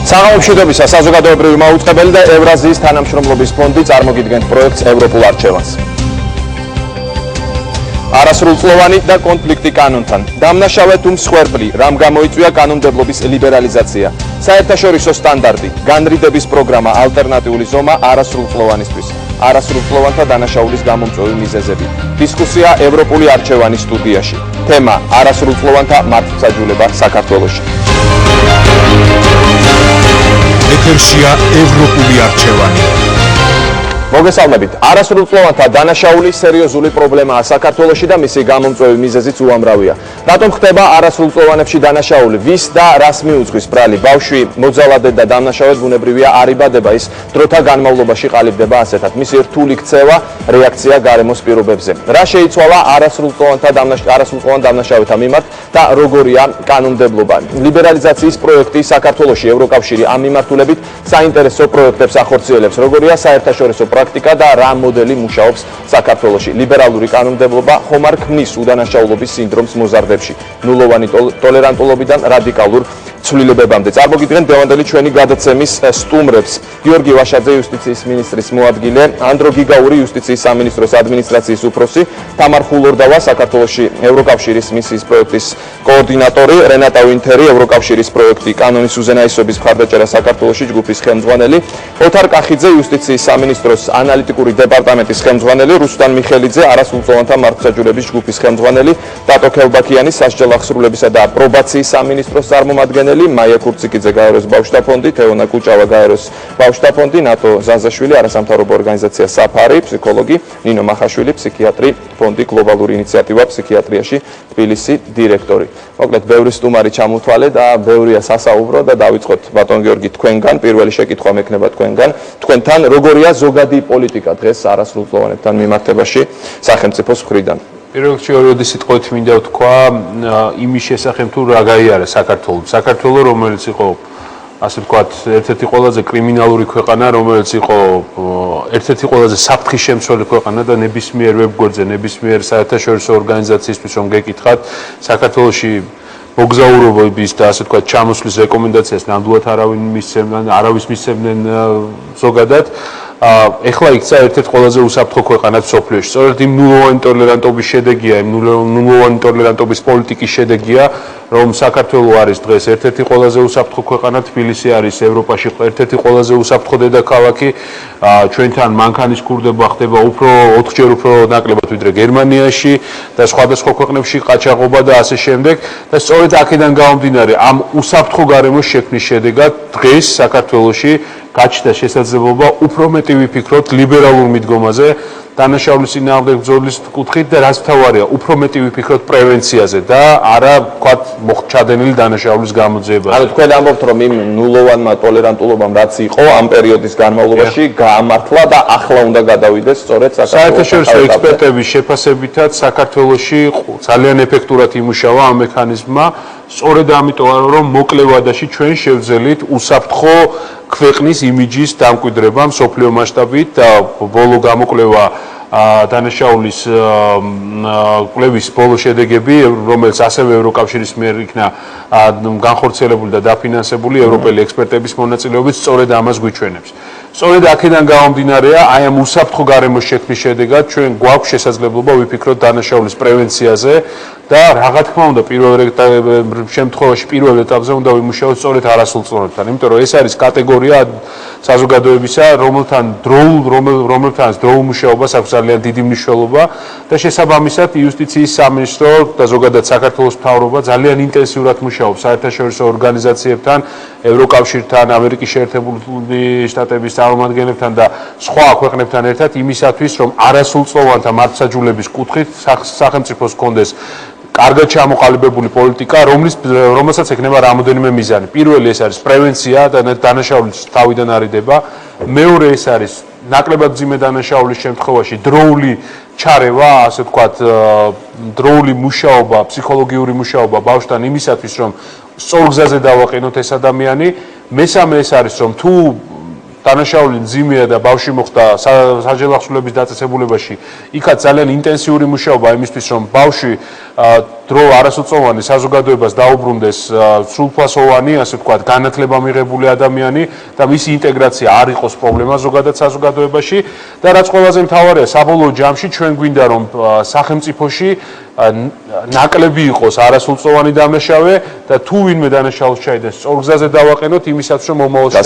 საღამომშვიდობისა საზოგადოებრივი მაუწყებელი და ევრაზიის თანამშრომლობის ფონდი წარმოგიდგენთ პროექტს ევროპულ არჩევანს. არასრულწლოვანი და კონფლიქტი კანონთან. დამნაშავე თუ მსხვერპლი, რამ გამოიწვია კანონმდებლობის ლიბერალიზაცია. საერთაშორისო სტანდარტი, განრიდების პროგრამა, ალტერნატიული ზომა არასრულწლოვანისთვის. არასრულწლოვანთა დანაშაულის გამომწვევი მიზეზები. დისკუსია ევროპული არჩევანის სტუდიაში. თემა: არასრულწლოვანთა მართლმსაჯულება საქართველოში. ეთერშია ევროპული არჩევანი. მოგესალმებით. არასრულწლოვანთა დანაშაული სერიოზული პრობლემაა საქართველოში და მისი გამომწვევი მიზეზიც უამრავია. რატომ ხდება არასრულწლოვანებში დანაშაული? ვის და რას მიუძღვის ბრალი? ბავშვი მოძალადე და დამნაშავედ ბუნებრივია არ იბადება, ის დროთა განმავლობაში ყალიბდება ასეთად. მისი რთული ქცევა, რეაქცია გარემოს პირობებზე. რა შეიცვალა არასრულწლოვან დამნაშავეთა მიმართ და როგორია კანონმდებლობა? ლიბერალიზაციის პროექტი საქართველოში, ევროკავშირი ამ მიმართულებით საინტერესო პროექტებს ახორციელებს. როგორია საერთაშორისო პრაქტიკა და რა მოდელი მუშაობს საქართველოში? ლიბერალური კანონმდებლობა ხომ არ ქმნის უდანაშაულობის სინდრომს მოზარდებში, ნულოვანი ტოლერანტულობიდან რადიკალურ ცვლილებებამდე. წარმოგიდგენთ დღევანდელი ჩვენი გადაცემის სტუმრებს: გიორგი ვაშაძე, იუსტიციის მინისტრის მოადგილე, ანდრო გიგაური, იუსტიციის სამინისტროს ადმინისტრაციის უფროსი, თამარ ხულორდავა, საქართველოში ევროკავშირის მისიის პროექტის კოორდინატორი, რენატა ვინთერი, ევროკავშირის პროექტი კანონის უზენაესობის მხარდაჭერა საქართველოში ჯგუფის ხელმძღვანელი, ოთარ კახიძე, იუსტიციის სამინისტროს ანალიტიკური დეპარტამენტის ხელმძღვანელი, რუსტან მიხელიძე, არასრულწლოვანთა მართლმსაჯულების ჯგუფის ხელმძღვანელი, ტატო ქელბაქიანი, სასჯელ ახსრულებისა და პრობაციის სამინისტროს წარმომადგენელი, მაია ქურციკიძე, გაეროს ბავშვთა ფონდი, თეონა კუჭავა, გაეროს ბავშვთა ფონდი, ნატო ზაზაშვილი, არასამთავრობო ორგანიზაცია საფარი, ფსიქოლოგი, ნინო მახაშვილი, ფსიქიატრი, ფონდი გლობალური ინიციატივა ფსიქიატრიაში, თბილისი, დირექტორი. მოკლედ, ბევრი სტუმარი ჩამოთვალე და ბევრია სასაუბრო და დავიწყოთ ბატონ გიორგი თქვენგან. პირველი შეკითხვა მექნება თქვენთან, როგორია ზოგადი პოლიტიკა დღეს არასრულწლოვანებთან მიმართებაში სახელმწიფოს მხრიდან? პირველ რიგში ორი სიტყვით მინდა ვთქვა იმის შესახებ თუ რა გაიარა საქართველოს, რომელიც იყო ასე ვთქვათ, ერთ-ერთი ყველაზე კრიმინალური ქვეყანა, რომელიც იყო ერთ-ერთი ყველაზე საფრთხის შემცველი ქვეყანა და ნებისმიერ ვებგვერდზე, ნებისმიერ საერთაშორისო ორგანიზაციისთვის რომ გეკითხათ, საქართველოში მოგზაურობის და ასე ვთქვათ, ჩამოსვლის რეკომენდაციას ნამდვილად არავის მისცემდნენ ზოგადად. ეხლა იქცა ერთ-ერთი ყველაზე უსაფრთხო ქვეყანად მსოფლიოში. სწორედ იმ ნულოვანი ტოლერანტობის შედეგია, იმ ნულოვანი ტოლერანტობის პოლიტიკის შედეგია, რომ საქართველო არის დღეს ერთ-ერთი ყველაზე უსაფრთხო ქვეყანა, თბილისი არის ევროპაში ერთ-ერთი ყველაზე უსაფრთხო დედაქალაქი. ჩვენთან მანქანის ქურდება ხდება უფრო 4-ჯერ უფრო ნაკლებად ვიდრე გერმანიაში და სხვადასხვა ქვეყნებში ყაჩაღობა და ასე შემდეგ. და სწორედ აქედან გამომდინარე, ამ უსაფრთხო გარემოს შექმნის შედეგად დღეს საქართველოში გაჩნდა შესაძლებლობა უფრო მეტი ვიფიქროთ ლიბერალურ მიდგომაზე, დანაშაულის წინააღმდეგ ბრძოლის კუთხით და რაც მთავარია, უფრო მეტი ვიფიქროთ პრევენციაზე და არა ვთქვათ მოხჩადენილი დანაშაულის გამოძიებაზე. ანუ თქვენ ამბობთ, რომ იმ ნულოვანმა ტოლერანტულობამ რაც იყო ამ პერიოდის განმავლობაში გაამართლა და ახლა უნდა გადავიდეს სწორედ საერთაშორისო ექსპერტების შეფასებითაც საქართველოში ძალიან ეფექტურად იმუშავა ამ მექანიზმმა, სწორედ ამიტომ რომ მოკლე ვადაში ჩვენ შევძელით უსაფრთხო ქვეყნის იმიჯის დამკვიდრება მსოფლიო მასშტაბით და ბოლო გამოკვლევა დანაშაულის კვლევის ბოლო შედეგები, რომელიც ასევე ევროკავშირის მიერ იქნა განხორციელებული და დაფინანსებული ევროპელი ექსპერტების მონაწილეობით, სწორედ ამას გვიჩვენებს. სწორედ აქედან გამომდინარეა, აი ამ უსაფრთხო გარემოს შექმნის შედეგად ჩვენ გვაქვს შესაძლებლობა ვიფიქროთ დანაშაულის პრევენციაზე და რა თქმა უნდა პირველ შემთხვევაში პირველ ეტაპზე უნდა ვიმუშაოთ სწორედ არასრულწლოვანებთან, იმიტომ რომ ეს არის კატეგორია საზოგადოებისა, რომელთანაც დროულ მუშაობას აქვს ძალიან დიდი მნიშვნელობა და შესაბამისად იუსტიციის სამინისტრო და ზოგადად საქართველოს მთავრობა ძალიან ინტენსიურად მუშაობს საერთაშორისო ორგანიზაციებთან, ევროკავშირთან, ამერიკის შეერთებული შტატების წარმომადგენლებთან და სხვა ქვეყნებთან ერთად იმისათვის, რომ არასრულწლოვანთა მართლმსაჯულების კუთხით სახელმწიფოს ჰქონდეს კარგად ჩამოყალიბებული პოლიტიკა, რომელსაც ექნება რამოდენიმე მიზანი. პირველი ეს არის პრევენცია და დანაშაულის თავიდან არიდება. მეორე ეს არის ნაკლებად მძიმე დანაშაულის შემთხვევაში დროული ჩარევა, ასე ვთქვათ, დროული მუშაობა, ფსიქოლოგიური მუშაობა ბავშვთან იმისათვის, რომ სწორ გზაზე დავაყენოთ ეს ადამიანი. მესამე ეს არის, რომ თუ დანაშაული მძიმეა და ბავშვი მოხდა სასჯელ ახსრულების დაწესებულებაში, იქაც ძალიან ინტენსიური მუშაობა იმისთვის, რომ ბავშვი დრო არასრულწლოვანი საზოგადოებას დაუბრუნდეს სრულფასოვანი, ასე ვთქვათ, განათლება მიღებული ადამიანი და მისი ინტეგრაცია არ იყოს პრობლემა ზოგადად საზოგადოებაში და რაც ყველაზე მთავარია, საბოლოო ჯამში ჩვენ გვინდა რომ სახელმწიფოში ნაკლები იყოს არასრულწლოვანი დანაშაულე და თუ ვინმე დანაშაულს ჩაიდენს სწორ გზაზე დავაყენოთ იმისაც რომ მომავალში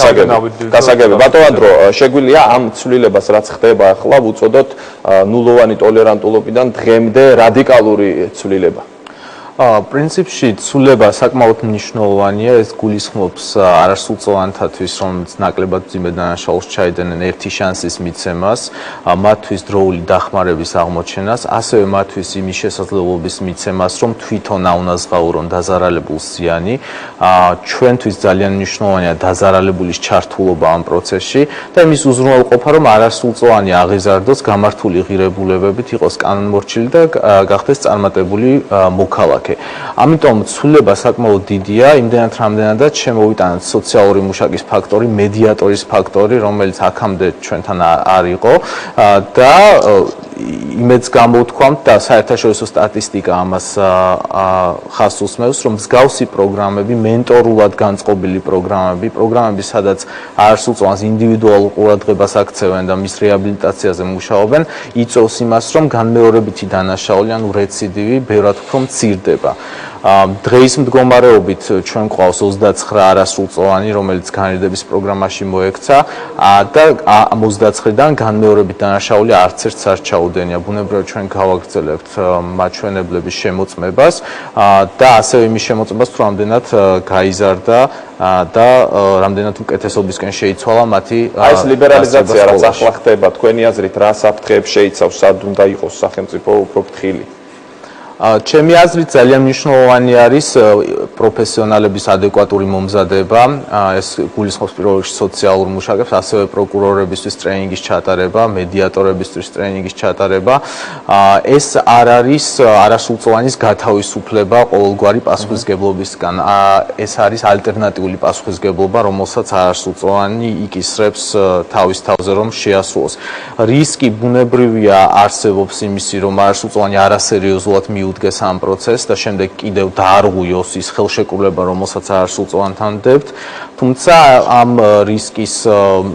გასაგები ბატონო დრო შეგვიძლია ამ ცვლილებას რაც ხდება ახლა ვუწოდოთ ნულოვანი ტოლერანტულობიდან დღემდე რადიკალური ცვლილება პრინციპში ცვლილება საკმაოდ მნიშვნელოვანია ეს გულისხმობს არასრულწლოვანთათვის რომელიც ნაკლებად მძიმე დანაშაულს ჩაიდენენ ერთი შანსის მიცემას მათთვის დროული დახმარების აღმოჩენას ასევე მათთვის იმის შესაძლებლობის მიცემას რომ თვითონ აუნაზღაურონ დაზარალებულს ზიანი ჩვენთვის ძალიან მნიშვნელოვანია დაზარალებულის ჩართულობა ამ პროცესში და იმის უზრუნველყოფა რომ არასრულწლოვანი აღიზარდოს გამართული ღირებულებებით იყოს კანონმორჩილი და გახდეს წარმატებული მოქალაქე ამიტომ ცვლილება საკმაოდ დიდია, იმდენად რამდენადაც შემოვიტანეთ სოციალური მუშაკის ფაქტორი, მედიატორის ფაქტორი, რომელიც აქამდე ჩვენთან არ იყო და იმედს გამოვთქვამთ და საერთაშორისო სტატისტიკა ამას ხაზს უსმევს, რომ მსგავსი პროგრამები, მენტორულად განწყობილი პროგრამები, სადაც არასრულწლოვანს ინდივიდუალურ ყურადღებას აქცევენ და მის რეაბილიტაციაზე მუშაობენ, იწვევს იმას, რომ განმეორებითი დანაშაული, ანუ რეციდივი, ბევრად უფრო მცირდება. დღეის მდგომარეობით ჩვენ გვყავს 29 არასრულწლოვანი, რომელიც განრიდების პროგრამაში მოექცა და 29-დან განმეორებით დანაშაული არც ერთს არ ჩაუდენია. ბუნებრივად ჩვენ გავაგრძელებთ მაჩვენებლების შემოწმებას და ასევე იმის შემოწმებას, თუ რამდენად გაიზარდა და რამდენად უკეთესობისკენ შეიცვალა მათი ეს ლიბერალიზაცია რაც ახლა ხდება, თქვენი აზრით რა საფრთხეებს შეიცავს, სად უნდა იყოს სახელმწიფო უფრო ფრთხილი? ჩემი აზრით ძალიან მნიშვნელოვანი არის პროფესიონალების ადეკვატური მომზადება, ეს გულისხმობს პირველ რიგში სოციალურ მუშაკებს, ასევე პროკურორებისთვის ტრეინინგის ჩატარება, მედიატორებისთვის ტრეინინგის ჩატარება. ეს არ არის არასრულწლოვანის გათავისუფლება ყოველგვარი პასუხისმგებლობისგან. ეს არის ალტერნატიული პასუხისმგებლობა, რომელსაც არასრულწლოვანი იკისრებს თავის თავზე, რომ შეასრულოს. რისკი ბუნებრივია არსებობს იმისი, რომ არასრულწლოვანი არასერიოზულად მიუდგეს ამ პროცესს და შემდეგ კიდევ დაარღვიოს ის ხელშეკრულება, რომელსაც არასრულწლოვანთან დებთ. თუმცა ამ რისკის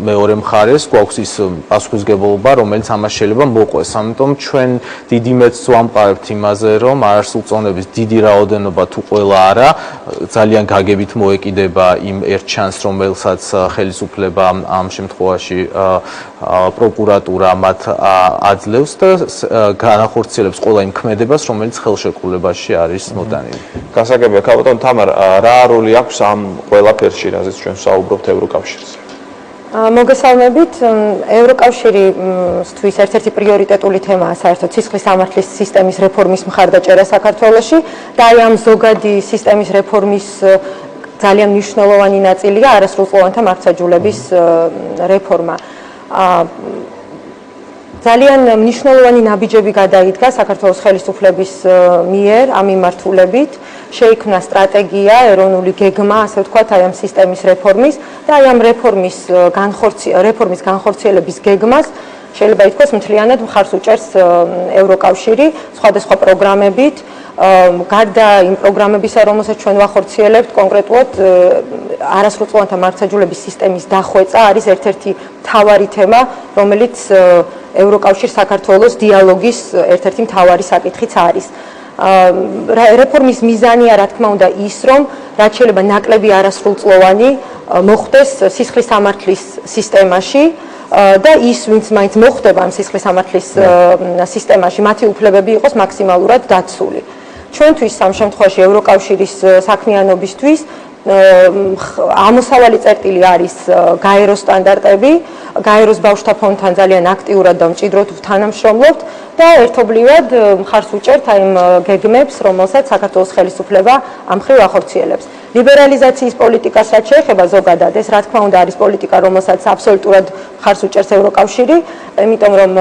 მეორე მხარეს გვაქვს ის პასუხისმგებლობა, რომელიც ამას შეიძლება მოყვეს. ამიტომ ჩვენ დიდ იმედს ვამყარებთ იმაზე, რომ არასრულწლოვანების დიდი რაოდენობა თუ ყველა არა, ძალიან გაგებით მოეკიდება იმ ერთ ჩანს, რომელსაც ხელისუფლება ამ შემთხვევაში პროკურატურა მათ აძლევს და განახორციელებს ყველა იმ ქმედებას, რომელიც ხელშეკრულებაში არის მოტანილი. გასაგებია, ქალბატონ თამარ, რა როლი აქვს ამ ყველაფერში, რაზეც ჩვენ ვსაუბრობთ ევროკავშირს? მოგესალმებით. ევროკავშირისთვის ერთ-ერთი პრიორიტეტული თემაა საერთოდ სისხლის სამართლის სისტემის რეფორმის მხარდაჭერა საქართველოში და აი ამ ზოგადი სისტემის რეფორმის ძალიან მნიშვნელოვანი ნაწილია არასრულწლოვანთა მართლმსაჯულების რეფორმა. ძალიან მნიშვნელოვანი ნაბიჯები გადაიდგა საქართველოს ხელისუფლების მიერ ამ მიმართულებით. შეიქმნა სტრატეგია, ეროვნული გეგმა, ასე ვთქვათ, აი ამ სისტემის რეფორმის და აი ამ რეფორმის განხორციელების გეგმას შეიძლება ითქვას მთლიანად მხარს უჭერს ევროკავშირი სხვადასხვა პროგრამებით. გარდა იმ პროგრამებისა, რომელსაც ჩვენ ვახორციელებთ, კონკრეტულად არასრულწლოვანთა მართლმსაჯულების სისტემის დახვეწა არის ერთ-ერთი მთავარი თემა, რომელიც ევროკავშირ საქართველოს დიალოგის ერთ-ერთი მთავარი საკითხიც არის. რეფორმის მიზანია, რა თქმა უნდა, ის, რომ რაც შეიძლება ნაკლები არასრულწლოვანი მოხვდეს სისხლის სამართლის სისტემაში და ის, ვინც მაინც მოხვდება ამ სისხლის სამართლის სისტემაში, მათი უფლებები იყოს მაქსიმალურად დაცული. ჩვენთვის ამ შემთხვევაში ევროკავშირის საქმიანობისთვის ამოსავალი წერტილი არის გაეროს სტანდარტები, გაეროს ბავშვთა ფონდთან ძალიან აქტიურად და მჭიდროდ ვთანამშრომლობთ და ერთობლივად მხარს უჭერთ აი იმ გეგმებს, რომელსაც საქართველოს ხელისუფლება ამ მხრივ ახორციელებს. ლიბერალიზაციის პოლიტიკას რაც შეეხება ზოგადად, ეს რა თქმა უნდა არის პოლიტიკა, რომელსაც აბსოლუტურად მხარს უჭერს ევროკავშირი, იმიტომ რომ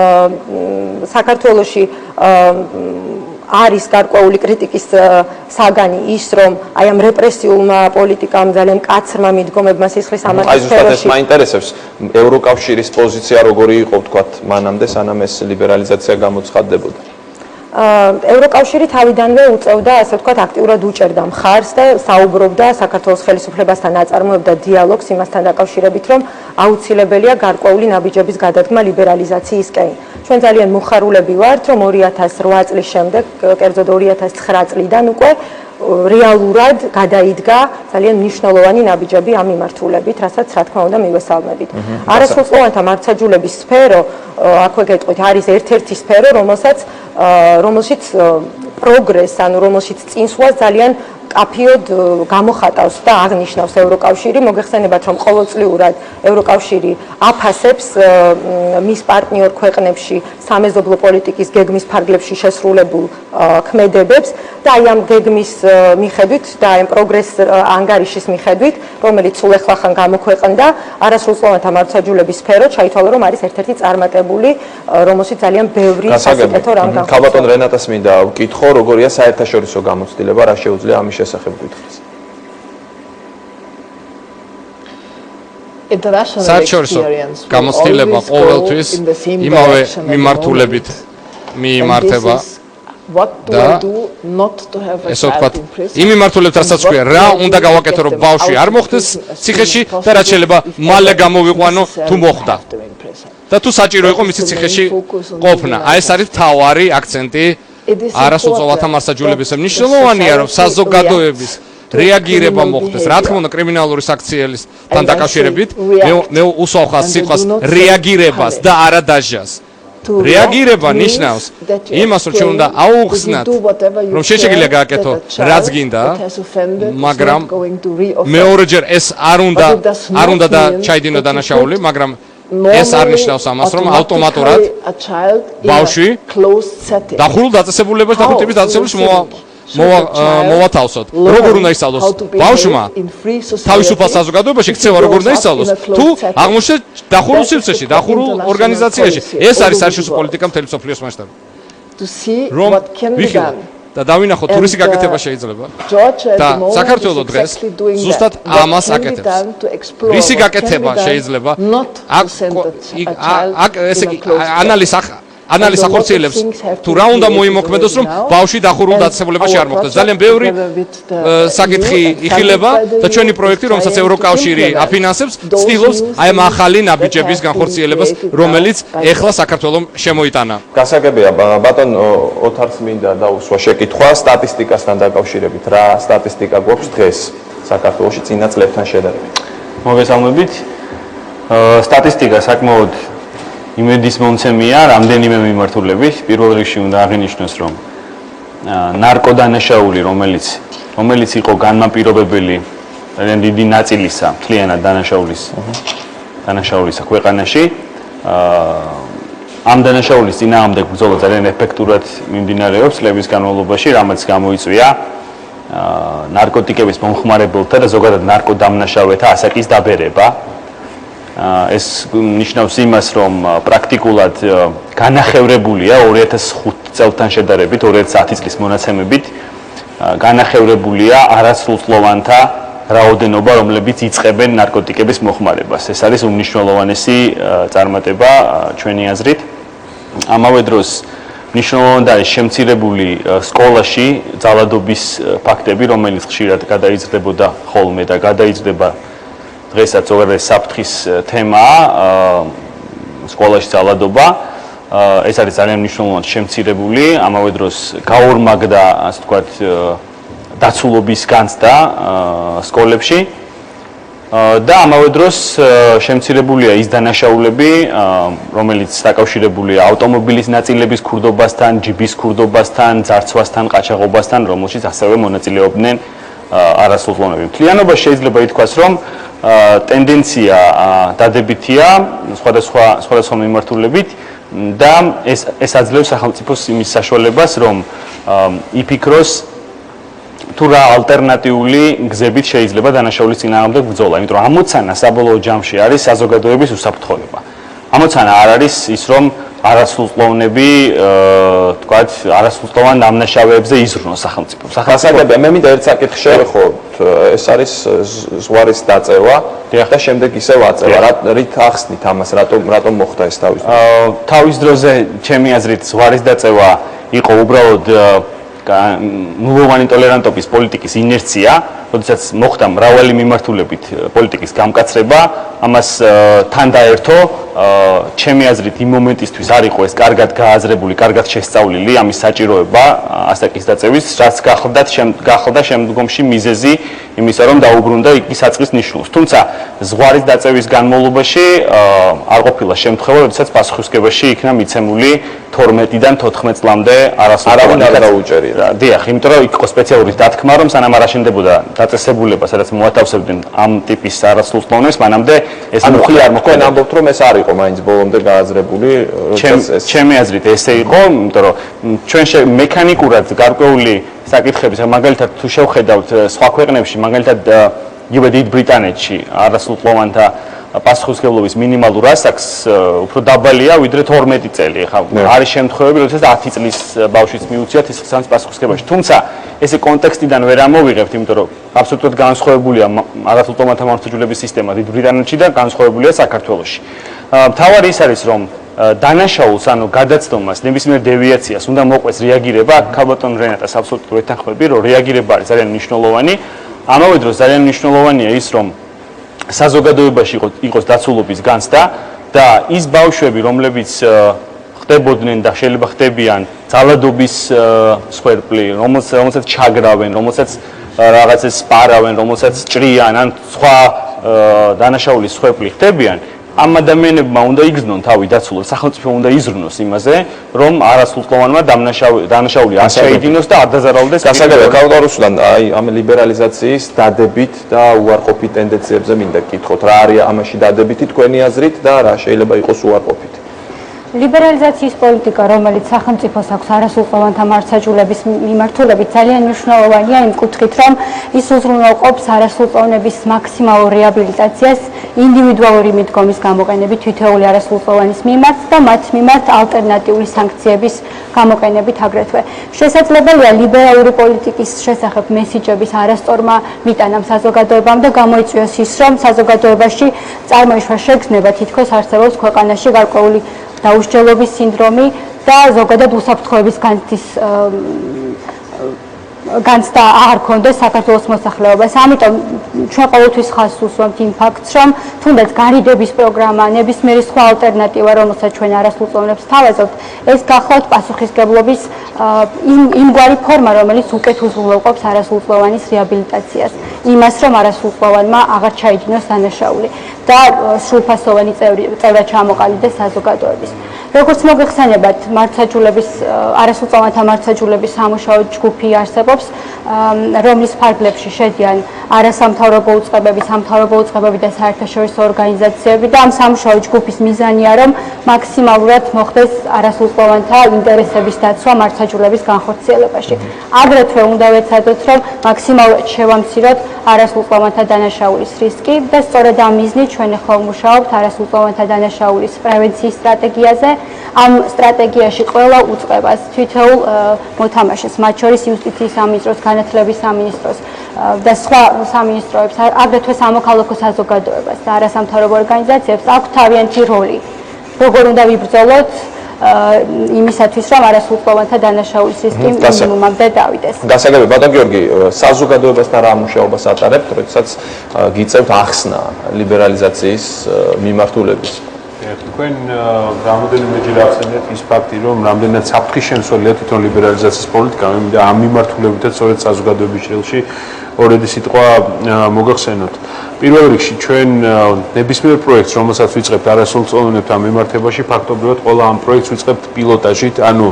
საქართველოში არის გარკვეული კრიტიკის საგანი ის, რომ აი ამ რეპრესიულმა პოლიტიკამ ძალიან მკაცრმა მიდგომებმა სისხლის სამართლის სფეროში. აი ზუსტად ეს მაინტერესებს ევროკავშირის პოზიცია როგორი იყო, ვთქვათ, მანამდე, სანამ ეს ლიბერალიზაცია გამოცხადდებოდა. ევროკავშირი თავიდანვე უწევდა, ასე ვთქვათ, აქტიურად უჭერდა მხარს და საუბრობდა საქართველოს ხელისუფლებასთან, აწარმოებდა დიალოგს იმასთან დაკავშირებით, რომ აუცილებელია გარკვეული ნაბიჯების გადადგმა ლიბერალიზაციისკენ. ჩვენ ძალიან მოხარულები ვართ, რომ 2008 წლის შემდეგ, კერძოდ 2009 წლიდან უკვე რეალურად გადაიდგა ძალიან მნიშვნელოვანი ნაბიჯები ამ მიმართულებით, რასაც რა თქმა უნდა მივესალმებით. არასრულწლოვანთა მართლმსაჯულების სფერო, აქვე გეტყვით, არის ერთ-ერთი სფერო, რომელშიც პროგრესს, ანუ რომელშიც წინსვლას ძალიან კაფიოდ გამოხატავს და აღნიშნავს ევროკავშირი. მოგეხსენებათ, რომ ყოველწლიურად ევროკავშირი აფასებს მის პარტნიორ ქვეყნებში სამეზობლო პოლიტიკის გეგმის ფარგლებში შესრულებულ ქმედებებს და აი ამ გეგმის მიხედვით და ამ პროგრეს ანგარიშის მიხედვით, რომელიც სულ ახლახან გამოქვეყნდა, არასრულწლოვანთა მართლმსაჯულების სფერო ჩაითვალა, რომ არის ერთ-ერთი წარმატებული, რომელშიც ძალიან ბევრი სასიკეთო რამ განხორციელდა. ქალბატონ რენატას მინდა ვკითხო, როგორია საერთაშორისო გამოცდილება, რა შეუძლია ამის შესახებ გითხრას. საერთაშორისო გამოცდილება ყოველთვის იმავე მიმართულებით მიიმართება და ესე ვთქვათ, იმ მიმართულებით რასაც ვქვია, რა უნდა გავაკეთო, რომ ბავშვი არ მოხდეს ციხეში და რაც შეიძლება მალე გამოვიყვანო თუ მოხდა. და თუ საჭირო იყო მისი ციხეში ყოფნა. აი ეს არის მთავარი აქცენტი არასრულწლოვანთა მართლმსაჯულების. მნიშვნელოვანია, რომ საზოგადოების რეაგირება მოხდეს, რა თქმა უნდა, კრიმინალური საქციელისთან დაკავშირებით, მე უსვავ ხაზს სიტყვას რეაგირებას და არა დაჟას. რეაგირება ნიშნავს იმას, რომ ჩვენ უნდა აუხსნათ, რომ შეგვიძლია გააკეთო რაც გინდა, მაგრამ მეორეჯერ ეს არ უნდა და ჩაიდინო დანაშაული, მაგრამ ეს არ ნიშნავს ამას, რომ ავტომატურად ბავშვი დახურულ დაწესებულებაში, დახურების დაწესებულებაში მოვათავსოთ. როგორ უნდა ისწავლოს ბავშვმა თავისუფალ საზოგადოებაში ქცევა როგორ უნდა ისწავლოს, თუ აღმოჩნდეს დახურულ სივრცეში, დახურულ ორგანიზაციაში. ეს არის საერთაშორისო პოლიტიკა მთელი მსოფლიოს მასშტაბით. რომ ვიხილოთ და დავინახოთ თუ რისი გაკეთება შეიძლება და საქართველოს დღეს ზუსტად ამას აკეთებს. რისი გაკეთება შეიძლება ესე იგი ანალიზს ახორციელებს თუ რა უნდა მოიმოქმედოს, რომ ბავშვი დახურულ დაწესებულებაში არ მოხდეს. ძალიან ბევრი საკითხი იხილება და ჩვენი პროექტი, რომელსაც ევროკავშირი აფინანსებს, ცდილობს აი ამ ახალი ნაბიჯების განხორციელებას, რომელიც ეხლა საქართველოს შემოიტანა. გასაგებია, ბატონ ოთარს მინდა დაუსვა შეკითხვა სტატისტიკასთან დაკავშირებით. რა სტატისტიკა გვაქვს დღეს საქართველოში წინა წლებთან შედარებით? მოგესალმებით. სტატისტიკა საკმაოდ იმედისმომცემია რამდენიმე მიმართულებით. პირველ რიგში უნდა აღინიშნოს, რომ ნარკოდანაშაული, რომელიც იყო განმაპირობებელი ძალიან დიდი ნაწილისა მთლიანად დანაშაულისა ქვეყანაში, ამ დანაშაულის წინააღმდეგ ბრძოლა ძალიან ეფექტურად მიმდინარეობს წლების განმავლობაში, რამაც გამოიწვია ნარკოტიკების მომხმარებელთა და ზოგადად ნარკოდამნაშავეთა ასაკის დაბერება. ეს ნიშნავს იმას, რომ პრაქტიკულად განახევრებულია 2005 წელთან შედარებით, 2010 წლის მონაცემებით, განახევრებულია არასრულწლოვანთა რაოდენობა, რომლებიც იწყებენ ნარკოტიკების მოხმარებას. ეს არის უმნიშვნელოვანესი წარმატება ჩვენი აზრით. ამავე დროს მნიშვნელოვანად არის შემცირებული სკოლაში ძალადობის ფაქტები, რომელიც ხშირად გადაიზრდებოდა ხოლმე და გადაიზრდება დღესაც ზოგადად საფრთხის თემაა სკოლაში ძალადობა. ეს არის ძალიან მნიშვნელოვნად შემცირებული, ამავე დროს გაორმაგდა, ასე ვთქვათ, დაცულობის განცდა სკოლებში და ამავე დროს შემცირებულია ის დანაშაულები, რომელიც დაკავშირებულია ავტომობილის ნაწილების ქურდობასთან, ჯიბის ქურდობასთან, ძარცვასთან, ყაჩაღობასთან, რომელშიც ასევე მონაწილეობდნენ არასრულწლოვანები. მთლიანობაში შეიძლება ითქვას, რომ ტენდენცია დადებითია სხვადასხვა მიმართულებით და ეს აძლევს სახელმწიფოს იმის საშუალებას, რომ იფიქროს თუ რა ალტერნატიული გზებით შეიძლება დანაშაულის წინააღმდეგ ბრძოლა, იმიტომ რომ ამოცანა საბოლოო ჯამში არის საზოგადოების უსაფრთხოება. ამოცანა არ არის ის, რომ არასრულწლოვნები, თქვათ, არასრულწლოვან დამნაშავეებზე იზრუნოს სახელმწიფო. გასაგებია, მე მინდა ერთ საკითხს შევეხოთ, ეს არის ზღვარის დაწევა და შემდეგ ისევ აწევა. რით ახსნით ამას, რატომ მოხდა ეს თავის დროზე? თავის დროზე, ჩემი აზრით, ზღვარის დაწევა იყო უბრალოდ ნულოვანი ტოლერანტობის პოლიტიკის ინერცია, როდესაც მოხდა მრავალი მიმართულებით პოლიტიკის გამკაცრება, ამას თან დაერთო ჩემი აზრით იმ მომენტისთვის არ იყო ეს კარგად გააზრებული, კარგად შესწავლილი ამის საჭიროება ასაკის დაწევის, რაც გახლდა შემდგომში მიზეზი იმისა, რომ დაუბრუნდა იგი საწყის ნიშნულს. თუმცა ზღვარის დაწევის განმავლობაში არ ყოფილა შემთხვევა, როდესაც პასუხისმგებაში იქნა მიცემული 12-დან 14 წლამდე არავინ არ დაუჭერია. დიახ, იმიტომ რომ იქ იყო სპეციალური დათქმა, რომ სანამ არ აშენდებოდა დაწესებულება, სადაც მოათავსებდნენ ამ ტიპის არასრულწლოვანებს, მანამდე ეს მუხლი არ მოხდა. ამბობთ, რომ ეს არ იყო მაინც ბოლომდე გააზრებული, როდესაც ჩემი აზრით ესე იყო, იმიტომ რომ ჩვენ მექანიკურად გარკვეული საკითხების, მაგალითად თუ შევხედავთ სხვა ქვეყნებში, მაგალითად იგივე დიდ ბრიტანეთში არასრულწლოვანთა პასუხისმგებლობის მინიმალურ ასაკს უფრო დაბალია ვიდრე 12 წელი. ხა არის შემთხვევები, როდესაც 10 წლის ბავშვიც მიუწიათ ის სამს პასუხისმგებაში. თუმცა ესე კონტექსტიდან ვერ ამოვიღებთ, იმიტომ რომ აბსოლუტურად განსხვავებულია არასრულწლოვანთა მართლმსაჯულების სისტემა დიდ ბრიტანეთში და განსხვავებულია საქართველოში. მთავარი ის არის, რომ დანაშაულს, ანუ გადაცდომას, ნებისმიერ დევიაციას უნდა მოყვეს რეაგირება. ქალბატონ რენატას აბსოლუტურად ვეთანხმები, რომ რეაგირება არის ძალიან მნიშვნელოვანი. ამავე დროს ძალიან მნიშვნელოვანია ის, რომ საზოგადოებაში იყოს დაცულობის განცდა და ის ბავშვები, რომლებიც ხდებოდნენ და შეიძლება ხდებიან ძალადობის მსხვერპლი, რომელსაც ჩაგრავენ, რომელსაც რაღაცას სპარავენ, რომელსაც ჭრიან ან სხვა დანაშაულის მსხვერპლი ხდებიან, ამ ადამიანებმა უნდა იგრძნონ თავი დაცულად, სახელმწიფო უნდა იზრუნოს იმაზე, რომ არასრულწლოვანმა დანაშაული არ შეიდინოს და არ დაზარალდეს. გასაგებია, კალკულუსიდან აი ამ ლიბერალიზაციის დადებით და უარყოფით ტენდენციებზე მინდა გკითხოთ, რა არის ამაში დადებითი თქვენი აზრით და რა შეიძლება იყოს უარყოფითი? ლიბერალიზაციის პოლიტიკა, რომელიც სახელმწიფოს აქვს არასრულწლოვანთა მართლმსაჯულების მიმართულებით, ძალიან მნიშვნელოვანია იმ კუთხით, რომ ის უზრუნველყოფს არასრულწლოვანების მაქსიმალურ რეაბილიტაციას ინდივიდუალური მიდგომის გამოყენებით თითოეული არასრულწლოვანის მიმართ და მათ მიმართ ალტერნატიული სანქციების გამოყენებით აგრეთვე. შესაძლებელია ლიბერალური პოლიტიკის შესახებ მესიჯების არასწორმა მიტანამ საზოგადოებამ და გამოიწვიოს ის, რომ საზოგადოებაში წარმოიშვა შეგრძნება, თითქოს არსებობს ქვეყანაში გარკვეული დაუსჯელობის სინდრომი და ზოგადად უსაფრთხოების განცდა არ ქონდეს საქართველოს მოსახლეობას. ამიტომ ჩვენ ყოველთვის ხაზს უსვამთ იმ ფაქტს, რომ თუნდაც გარიდების პროგრამა, ნებისმიერი სხვა ალტერნატივა, რომელსაც ჩვენ არასრულწლოვანებს თავაზობთ, ეს გახლავთ პასუხისმგებლობის იმგვარი ფორმა, რომელიც უკეთ უზრუნველყოფს არასრულწლოვანის რეაბილიტაციას. იმას, რომ არასრულწლოვანმა აღარ ჩაიდინოს დანაშაული და სრულფასოვანი წევრა ჩამოყალიბდეს საზოგადოების. როგორც მოგეხსენებათ, არასრულწლოვანთა მართლმსაჯულების სამუშაო ჯგუფი არსებობს, რომლის ფარგლებში შედიან არასამთავრობო უწყებები, სამთავრობო უწყებები და საერთაშორისო ორგანიზაციები და ამ სამუშაო ჯგუფის მიზანია, რომ მაქსიმალურად მოხდეს არასრულწლოვანთა ინტერესების დაცვა მართლმსაჯულების განხორციელებაში. აგრეთვე უნდა ვეცადოთ, რომ მაქსიმალურად შევამციროთ არასრულწლოვანთა დანაშაულის რისკი და სწორედ ამ მიზნით ჩვენ ახლა ვმუშაობთ არასრულწლოვანთა დანაშაულის პრევენციის სტრატეგიაზე. ამ სტრატეგიაში ყველა უწყებას, თითოეულ მოთამაშეს, მათ შორის იუსტიციის სამინისტროს, განათლების სამინისტროს და სხვა სამინისტროებს, აგრეთვე სამოქალაქო საზოგადოებას და არასამთავრობო ორგანიზაციებს აქვს თავიანთი როლი. როგორ უნდა ვიბრძოლოთ იმისათვის, რომ არასრულწლოვანთა დანაშაულის რისკი მინიმუმამდე დავიდეს. გასაგებია, ბატონ გიორგი, საზოგადოებასთან რა მუშაობას ატარებთ, როდესაც გიწევთ ახსნა ლიბერალიზაციის მიმართულების? თქვენ რამოდენიმეჯერ ახსენეთ ის ფაქტი, რომ რამდენად საფრთხის შემცველია თვითონ ლიბერალიზაციის პოლიტიკა, და ამ მიმართულებითაც სწორედ საზოგადოების ჭრილში ორედი სიტყვა მოგახსენოთ. პირველ რიგში ჩვენ ნებისმიერ პროექტს, რომელსაც ვიწყებთ არასრულწლოვანებთან მიმართებაში, ფაქტობრივად ყველა ამ პროექტს ვიწყებთ პილოტაჟით, ანუ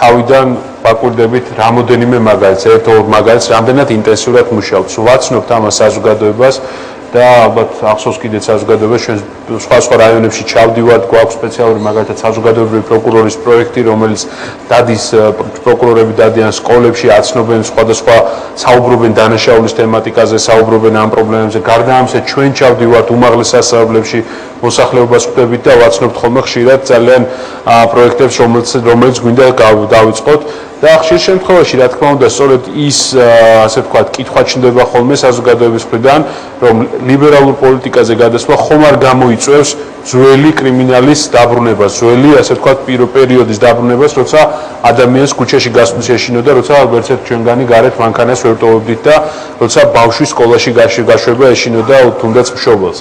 თავიდან ვაკვირდებით რამოდენიმე მაგალითს, ერთ-ორ მაგალითს, რამდენად ინტენსიურად მუშაობთ. ვაცნობთ ამას საზოგადოებას და ალბათ ახსოვს კიდეც საზოგადოებას ჩვენ სხვა რაიონებში ჩავდივართ, გვაქვს სპეციალური მაგალითად საზოგადოებრივი პროკურორის პროექტი, რომელიც დადის პროკურორები დადიან სკოლებში, აცნობენ სხვადასხვა საუბრობენ დანაშაულის თემატიკაზე, საუბრობენ ამ პრობლემებზე. გარდა ამისა, ჩვენ ჩავდივართ უმაღლეს სასწავლებლებში, მოსახლეობას ხვდებით და ვაცნობთ ხოლმე ხშირად ძალიან პროექტებს, რომელიც გვინდა დავიწყოთ. და ხშირ შემთხვევაში რა თქმა უნდა სწორედ ის ასე ვთქვათ კითხვა ჩნდება ხოლმე საზოგადოების მხრიდან რომ ლიბერალურ პოლიტიკაზე გადასვლა ხომ არ გამოიწვევს ძველი კრიმინალის დაბრუნებას, ძველი ასე ვთქვათ პერიოდის დაბრუნებას, როცა ადამიანს ქუჩაში გასვლის ეშინოდა, როცა ვერცერთ ჩვენგანი გარეთ მანქანას ვერ ტოვებდით და როცა ბავშვი სკოლაში გაშვება ეშინოდა თუნდაც მშობელს.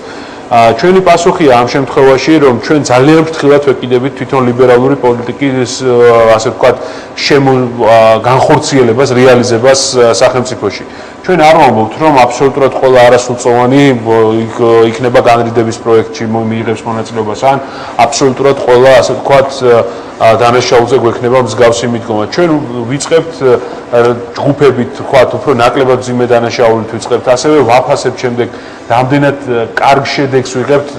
ჩვენი პასუხია ამ შემთხვევაში, რომ ჩვენ ძალიან ფრთხილად ვეკიდებით თვითონ ლიბერალური პოლიტიკის ასე ვთქვათ განხორციელებას, რეალიზებას სახელმწიფოში. ჩვენ არ ვამბობთ, რომ აბსოლუტურად ყველა არასრულწლოვანი იქნება განრიდების პროექტში მიიღებს მონაწილეობას, ან აბსოლუტურად ყველა ასე ვთქვათ დანაშაულზე გვექნება მსგავსი მიდგომა. ჩვენ ვიწყებთ ჯგუფებით, ვთქვათ, უფრო ნაკლებად მძიმე დანაშაულით ვიწყებთ, ასევე ვაფასებთ შემდეგ რამდენად კარგ შედეგს ვიღებთ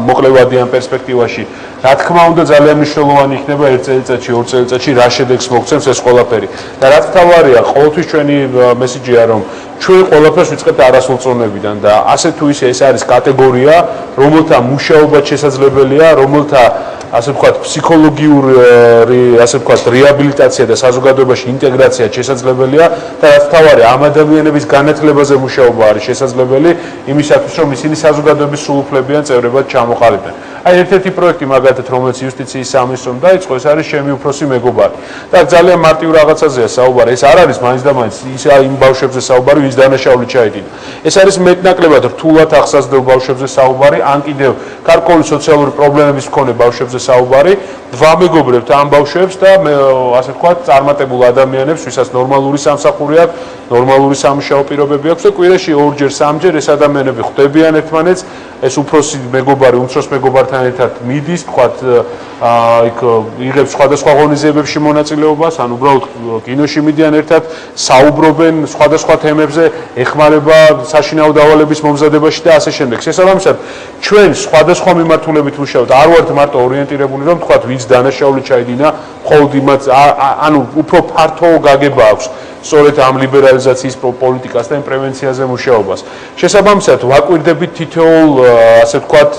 მოკლევადიან პერსპექტივაში. რა თქმა უნდა, ძალიან მნიშვნელოვანი იქნება 1 წელიწადში, 2 წელიწადში რა შედეგს მოგცემს ეს ყველაფერი. და რაც თავარია, ყოველთვის ჩვენი მესიჯია, რომ ჩვენ ყველაფერს ვიწყებთ არასრულწლოვნებიდან და ასე თუ ისე ეს არის კატეგორია, რომელთა მუშაობა შესაძლებელია, რომელთა ასე ვთქვათ ფსიქოლოგიური ასე ვთქვათ რეაბილიტაცია და საზოგადოებაში ინტეგრაცია შესაძლებელია და რაც თავარია, ამ ადამიანების განათლებაზე მუშაობა არის შესაძლებელი იმისათვის, რომ ისინი საზოგადოების სრულუფლებიან წევრებად ჩამოყალიბდნენ. აი ერთ-ერთი პროექტი მაგალითად, რომელიც იუსტიციის სამინისტრომ დაიწყო, ეს არის ჩემი უფროსი მეგობარი. და ძალიან მარტივ რაღაცაზეა საუბარი. ეს არ არის მაინც და მაინც ის იმ ბავშვებზე საუბარი, ვინც დანაშაულით ჩაიდინა. ეს არის მეტნაკლებად რთულად ახსასდელ ბავშვებზე საუბარი, ან კიდევ გარკვეული სოციალური პრობლემების მქონე ბავშვებზე საუბარი. ვამეგობრებთ ამ ბავშვებს და ასე ვთქვათ, წარმატებულ ადამიანებს, ვისაც ნორმალური სამსახური აქვს, ნორმალური სამუშაო პირობები აქვს და კვირაში 2-ჯერ, 3-ჯერ ეს ადამიანები ხვდებიან ერთმანეთს, ეს უფროსი მეგობარი, უმცროს მეგობართან ერთად მიდის, ვთქვათ, იქ იღებს სხვადასხვა ღონისძიებებში მონაწილეობას, ან უბრალოდ კინოში მიდიან ერთად, საუბრობენ სხვადასხვა თემებზე, ეხმარება საშინაო დავალების მომზადებაში და ასე შემდეგ. შესაბამისად, ჩვენ სხვადასხვა მიმართულებით ვუშავთ, არ ვართ მარტო ორიენტირებული, რომ ვთქვათ, ვინც დანაშაული ჩაიდინა, მხოლოდ იმათ, ანუ უფრო ფართო გაგება აქვს სწორედ ამ ლიბერალიზაციის პოლიტიკას და იმ პრევენციაზე მუშაობას. შესაბამისად, ვაკვირდებით თითოეულ ასე ვთქვათ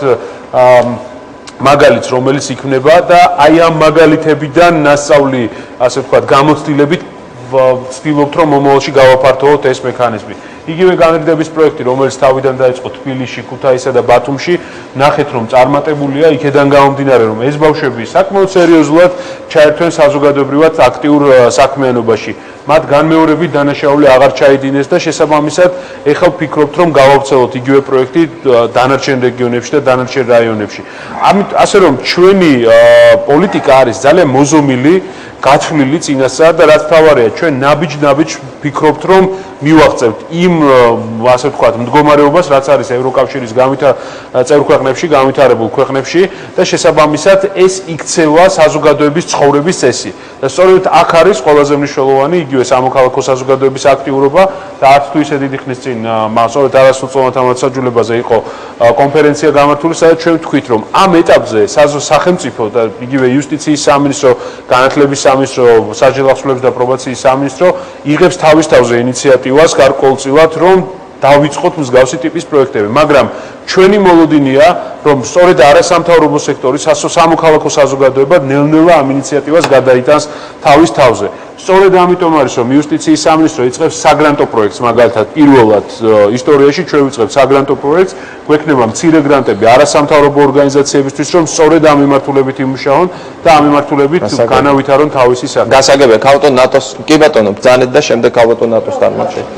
მაგალითს, რომელიც იქნება და აი ამ მაგალითებიდან ნასწავლი ასე ვთქვათ გამოცდილებით ვცდილობთ, რომ მომავალში გავაფართოვოთ ეს მექანიზმი. იგივე განრიდების პროექტი, რომელიც თავიდან დაიწყო თბილისში, ქუთაისსა და ბათუმში, ნახეთ, რომ წარმატებულია იქედან გამომდინარე, რომ ეს ბავშვები საკმაოდ სერიოზულად ჩაერთვენ საზოგადოებრივად აქტიურ საქმიანობაში. მათ განმეორებით დანაშაული აღარ ჩაიდინეს და შესაბამისად, ეხლა ვფიქრობთ, რომ გავავრცელოთ იგივე პროექტი დანარჩენ რეგიონებში და დანარჩენ რაიონებში. ამით ასე რომ ჩვენი პოლიტიკა არის ძალიან მოზომილი, გათვლილი წინასწარ და რაც თავარია, ჩვენ ნაბიჯ-ნაბიჯ ვფიქრობთ, რომ მივაღწევთ იმ ასე ვთქვათ მდგომარეობას, რაც არის ევროკავშირის წევრ ქვეყნებში, განვითარებულ ქვეყნებში და შესაბამისად ეს იქცევა საზოგადოების ცხოვრების წესი. და სწორედ აქ არის ყველაზე მნიშვნელოვანი იგივე სამოქალაქო საზოგადოების აქტიურობა და არც თუ ისე დიდი ხნის წინ სწორედ არასრულწლოვანთა მოსაჯულებაზე იყო კონფერენცია გამართული, სადაც ჩვენ ვთქვით, რომ ამ ეტაპზე სახელმწიფო და იგივე იუსტიციის სამინისტრო, განათლების სამინისტრო, საჯარო ახსნილების და პრობაციის სამინისტრო იღებს თავის თავზე ინიციატივას გარკვეულწილად, რომ დავიწყოთ მსგავსი ტიპის პროექტები, მაგრამ ჩვენი მოლოდინია, რომ სწორედ არასამთავრობო სექტორი, სამოქალაქო საზოგადოება ნელ-ნელა ამ ინიციატივას გადაიტანს თავის თავზე. სწორედ ამიტომ არის, რომ იუსტიციის სამინისტრო იწყებს საგრანტო პროექტს, მაგალითად, პირველად ისტორიაში ჩვენ ვიწყებთ საგრანტო პროექტს, გვექნება მცირე გრანტები არასამთავრობო ორგანიზაციებისთვის, რომ სწორედ ამ მიმართულებით იმუშაონ და ამ მიმართულებით განავითარონ თავისი საქმე. გასაგებია, ქალბატონ ნატოს, კი ბატონო, ბრძანეთ და შემდეგ ქალბატონ ნატოს წარმატება.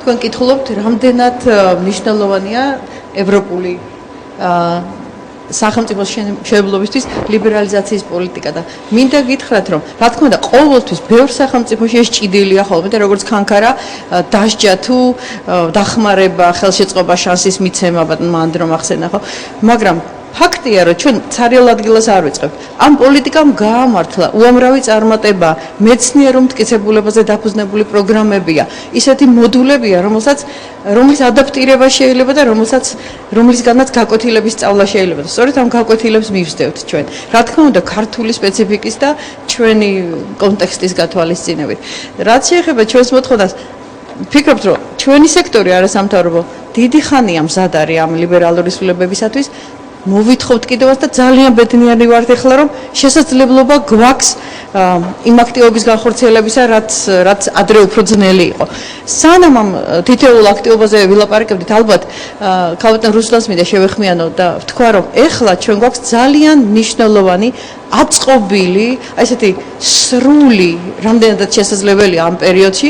თქვენ კითხულობთ, რამდენად მნიშვნელოვანია ევროპული სახელმწიფოს შეებლობისთვის ლიბერალიზაციის პოლიტიკა და მინდა გითხრათ, რომ რა თქმა უნდა, ყოველთვის ბევრ სახელმწიფოში ეს ჭიდილია ხოლმე და როგორც ქანქარა დასჯა თუ დახმარება, ხელშეწყობა, შანსის მიცემა, მანდ რომ ახსენა ხო, მაგრამ ფაქტია, რომ ჩვენ ცარიელ ადგილას არ ვიწყებთ. ამ პოლიტიკამ გაამართლა უამრავი წარმატება, მეცნიერულ მტკიცებულებაზე დაფუძნებული პროგრამებია, ისეთი მოდულებია, რომლის ადაპტირება შეიძლება და რომლისგანაც გაკვეთილების სწავლა შეიძლება. სწორედ ამ გაკვეთილებს მივსდევთ ჩვენ. რა თქმა უნდა, ქართული სპეციფიკის და ჩვენი კონტექსტის გათვალისწინებით. რაც შეეხება ჩვენს მოთხოვნას, ვფიქრობთ, რომ ჩვენი სექტორი არასამთავრობო დიდი ხანია მზად არის ამ ლიბერალური სრულებებისათვის. მოვითხოვთ კიდევაც და ძალიან ბედნიერი ვართ ახლა რომ შესაძლებლობა გვაქვს იმ აქტივობის განხორციელებისა, რაც ადრე უფრო ძნელი იყო. სანამ ამ თითოეულ აქტივობაზე ვილაპარაკებდით, ალბათ ქალბატონ რუსლანს მინდა შევეხმიანო და ვთქვა, რომ ეხლა ჩვენ გვაქვს ძალიან მნიშვნელოვანი აწყობილი, აი ესეთი სრული, რამდენადაც შესაძლებელია ამ პერიოდში,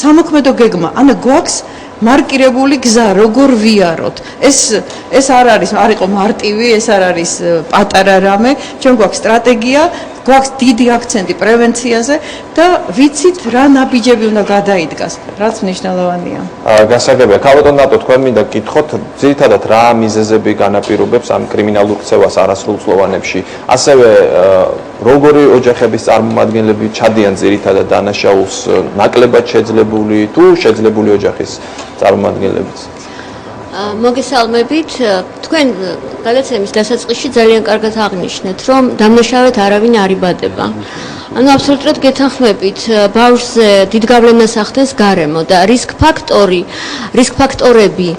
სამოქმედო გეგმა. ანუ გვაქვს მარკირებული გზა, როგორ ვიაროთ. ეს არ იყო მარტივი, ეს არ არის პატარა რამე, ჩვენ გვაქვს სტრატეგია, გვაქვს დიდი აქცენტი პრევენციაზე და ვიცით რა ნაბიჯები უნდა გადაიდგას, რაც მნიშვნელოვანია. გასაგებია, ქალბატონ ნატო, თქვენ მინდა გითხოთ, ძირითადად რა მიზეზები განაპირობებს ამ კრიმინალურ ქცევას არასრულწლოვანებში. ასევე როგორი ოჯახების წარმომადგენლები ჩადიან ძირითადად დანაშაულს, ნაკლებად შეძლებული თუ შეძლებული ოჯახის წარმომადგენლებიც? მოგესალმებით. თქვენ გადაცემის დასაწყისში ძალიან კარგად აღნიშნეთ, რომ დამნაშავედ არავინ არ იბადება. ანუ აბსოლუტურად გეთანხმებით, ბავშვზე დიდ გავლენას ახდენს გარემო და რისკ ფაქტორები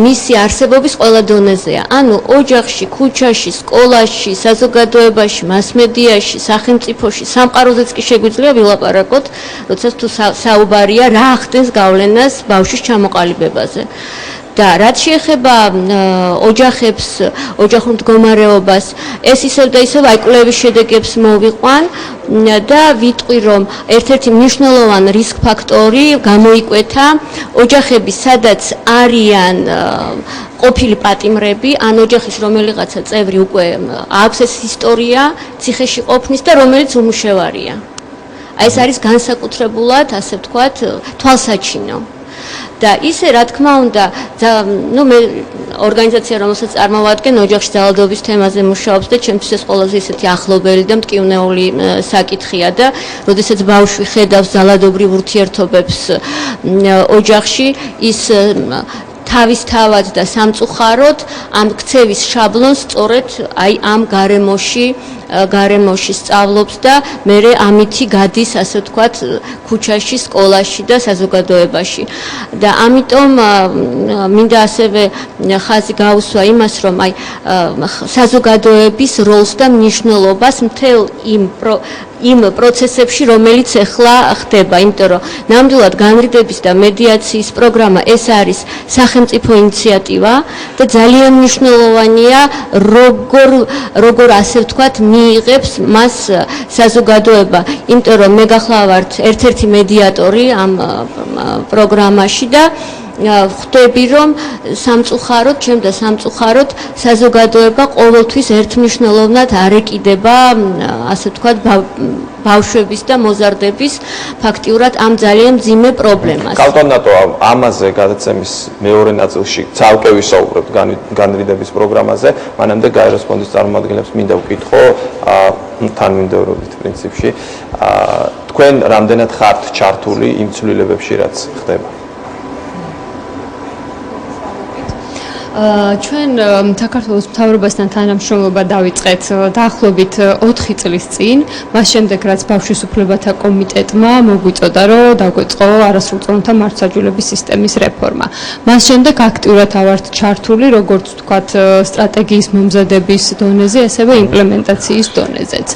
მისი არსებობის ყველა დონეზეა. ანუ ოჯახში, ქუჩაში, სკოლაში, საზოგადოებაში, მასმედიაში, სახელმწიფოში, სამყაროზეც კი შეგვიძლია ვილაპარაკოთ, როცა თუ საუბარია რა ახდენს გავლენას ბავშვის ჩამოყალიბებაზე. და რაც შეეხება ოჯახებს, ოჯახურ მდგომარეობას, ეს ისევ და ისევ აი კვლევის შედეგებს მოვიყვან და ვიტყვი, რომ ერთ-ერთი მნიშვნელოვანი რისკ ფაქტორი გამოიკვეთა ოჯახები, სადაც არიან ყოფილი პატიმრები, ან ოჯახის რომელიღაცა წევრი უკვე აქვს ეს ისტორია ციხეში ყოფნის და რომელიც უმუშევარია. აი ეს არის განსაკუთრებულად, ასე ვთქვათ, თვალსაჩინო. და ისე რა თქმა უნდა, მე ორგანიზაცია, რომელსაც წარმოვადგენ, ოჯახში ძალადობის თემაზე მუშაობს და ჩემთვის ეს ყველაზე ისეთი ახლობელი და მტკივნეული საკითხია და როდესაც ბავშვი ხედავს ძალადობრივ ურთიერთობებს ოჯახში, ის თავისთავად და სამწუხაროდ ამ ქცევის შაბლონს სწორედ აი ამ გარემოში სწავლობს და მერე ამითი გადის, ასე ვთქვათ, ქუჩაში, სკოლაში და საზოგადოებაში. და ამიტომ მინდა ასევე ხაზი გაუსვა იმას, რომ აი საზოგადოების როლს და მნიშვნელობას მთელ იმ პროცესებში, რომელიც ახლა ხდება, იმიტომ რომ ნამდვილად განრიდების და მედიაციის პროგრამა ეს არის სახელმწიფო ინიციატივა და ძალიან მნიშვნელოვანია, როგორ ასე ვთქვათ, მიიღებს მას საზოგადოება, იმიტომ რომ მე გახლავართ ერთ-ერთი მედიატორი ამ პროგრამაში და ხვდები, რომ სამწუხაროდ საზოგადოება ყოველთვის ერთმნიშვნელოვნად არ ეკიდება, ასე ვთქვათ, ბავშვების და მოზარდების ფაქტიურად ამ ძალიან მძიმე პრობლემას. ქალბატონ ნატო, ამაზე გადაცემის მეორე ნაწილში ცალკე ვისაუბრებთ განრიდების პროგრამაზე, მანამდე გაეროს ფონდის წარმომადგენლებს მინდა ვკითხო, თანმიმდევრობით პრინციპში, თქვენ რამდენად ხართ ჩართული იმ ცვლილებებში, რაც ხდება? ჩვენ საქართველოს მთავრობასთან თანამშრომლობა დავიწყეთ დაახლოებით 4 წლის წინ, მას შემდეგ რაც ბავშვის უფლებათა კომიტეტმა მოგვიწოდა, რომ დაგვეწყო არასრულწლოვანთა მართლმსაჯულების სისტემის რეფორმა. მას შემდეგ აქტიურად ავართ ჩართული, როგორც ვთქვათ, სტრატეგიის მომზადების დონეზე, ასევე იმპლემენტაციის დონეზეც.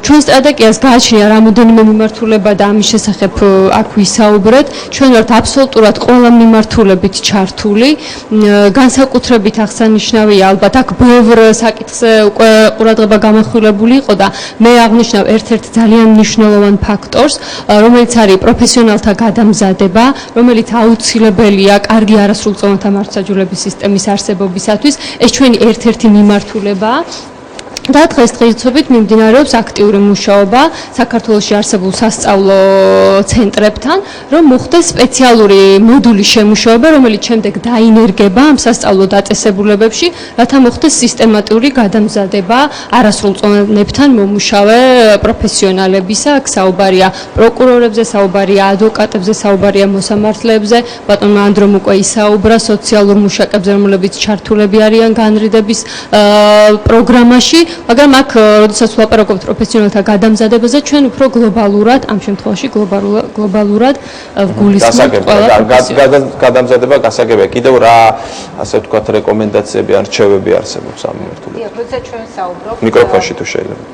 ჩვენ სტრატეგიას გააჩნია რამოდენიმე მიმართულება და ამის შესახებ აქ ვისაუბრეთ. ჩვენ ვართ აბსოლუტურად ყველა მიმართულებით ჩართული. განსაკუთრებით აღსანიშნავია, ალბათ აქ ბევრ საკითხზე უკვე ყურადღება გამახვილებული იყო და მე აღნიშნავ ერთ-ერთ ძალიან მნიშვნელოვან ფაქტორს, რომელიც არის პროფესიონალთა გადამზადება, რომელიც აუცილებელია კარგი არასრულწლოვანთა მართლმსაჯულების სისტემის არსებობისათვის. ეს ჩვენი ერთ-ერთი მიმართულებაა. და დღესდღეობით მიმდინარეობს აქტიური მუშაობა საქართველოში არსებულ სასწავლო ცენტრებთან, რომ მოხდეს სპეციალური მოდულის შემუშავება, რომელიც შემდეგ დაინერგება ამ სასწავლო დაწესებულებებში, რათა მოხდეს სისტემატური გადამზადება არასრულწლოვანებთან მომუშავე პროფესიონალებისა. აქ საუბარია პროკურორებზე, საუბარია ადვოკატებზე, საუბარია მოსამართლეებზე, ბატონმა ანდრომ უკვე ისაუბრა სოციალურ მუშაკებზე, რომლებიც ჩართულები არიან განრიდების პროგრამაში. მაგრამ აქ როდესაც ვლაპარაკობთ პროფესიონალთა გადამზადებაზე, ჩვენ უფრო გლობალურად, ამ შემთხვევაში გლობალურად ვგულისხმობთ ყველა გადამზადება გასაგებია. კიდევ რა ასე ვთქვათ რეკომენდაციები ან რჩევები არსებობს ამ მიმართულებით? როდესაც ჩვენ საუბრობთ მიკროფონში თუ შეიძლება.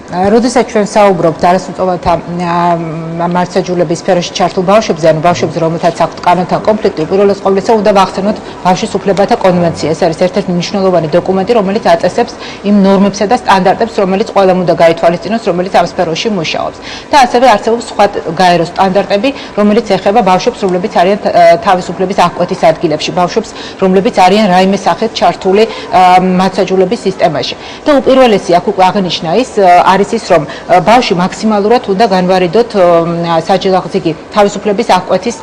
როდესაც ჩვენ საუბრობთ არასრულწლოვანთა მართლმსაჯულების სფეროში ჩართულ ბავშვებზე, ანუ ბავშვებზე, რომელთაც აქვთ კანონთან კონფლიქტი, უპირველეს ყოვლისა უნდა ვახსენოთ ბავშვის უფლებათა კონვენცია. ეს არის ერთ-ერთი მნიშვნელოვანი დოკუმენტი, რომელიც აწესებს იმ ნორმებსა და სტანდარტებს, რომელიც ყველამ უნდა გაითვალისწინოს, რომელიც ამ სფეროში მუშაობს. და ასევე არსებობს სხვა გაერო სტანდარტები, რომელიც ეხება ბავშვებს, რომლებიც არიან თავისუფლების აღკვეთის ადგილებში, ბავშვებს, რომლებიც არიან რაიმე სახით ჩართული მართლმსაჯულების სისტემაში. და უპირველესი აქ უკვე აღნიშნა არის ის, რომ ბავშვი მაქსიმალურად უნდა განვარიდოთ საჯელახზიგი თავისუფლების აღკვეთის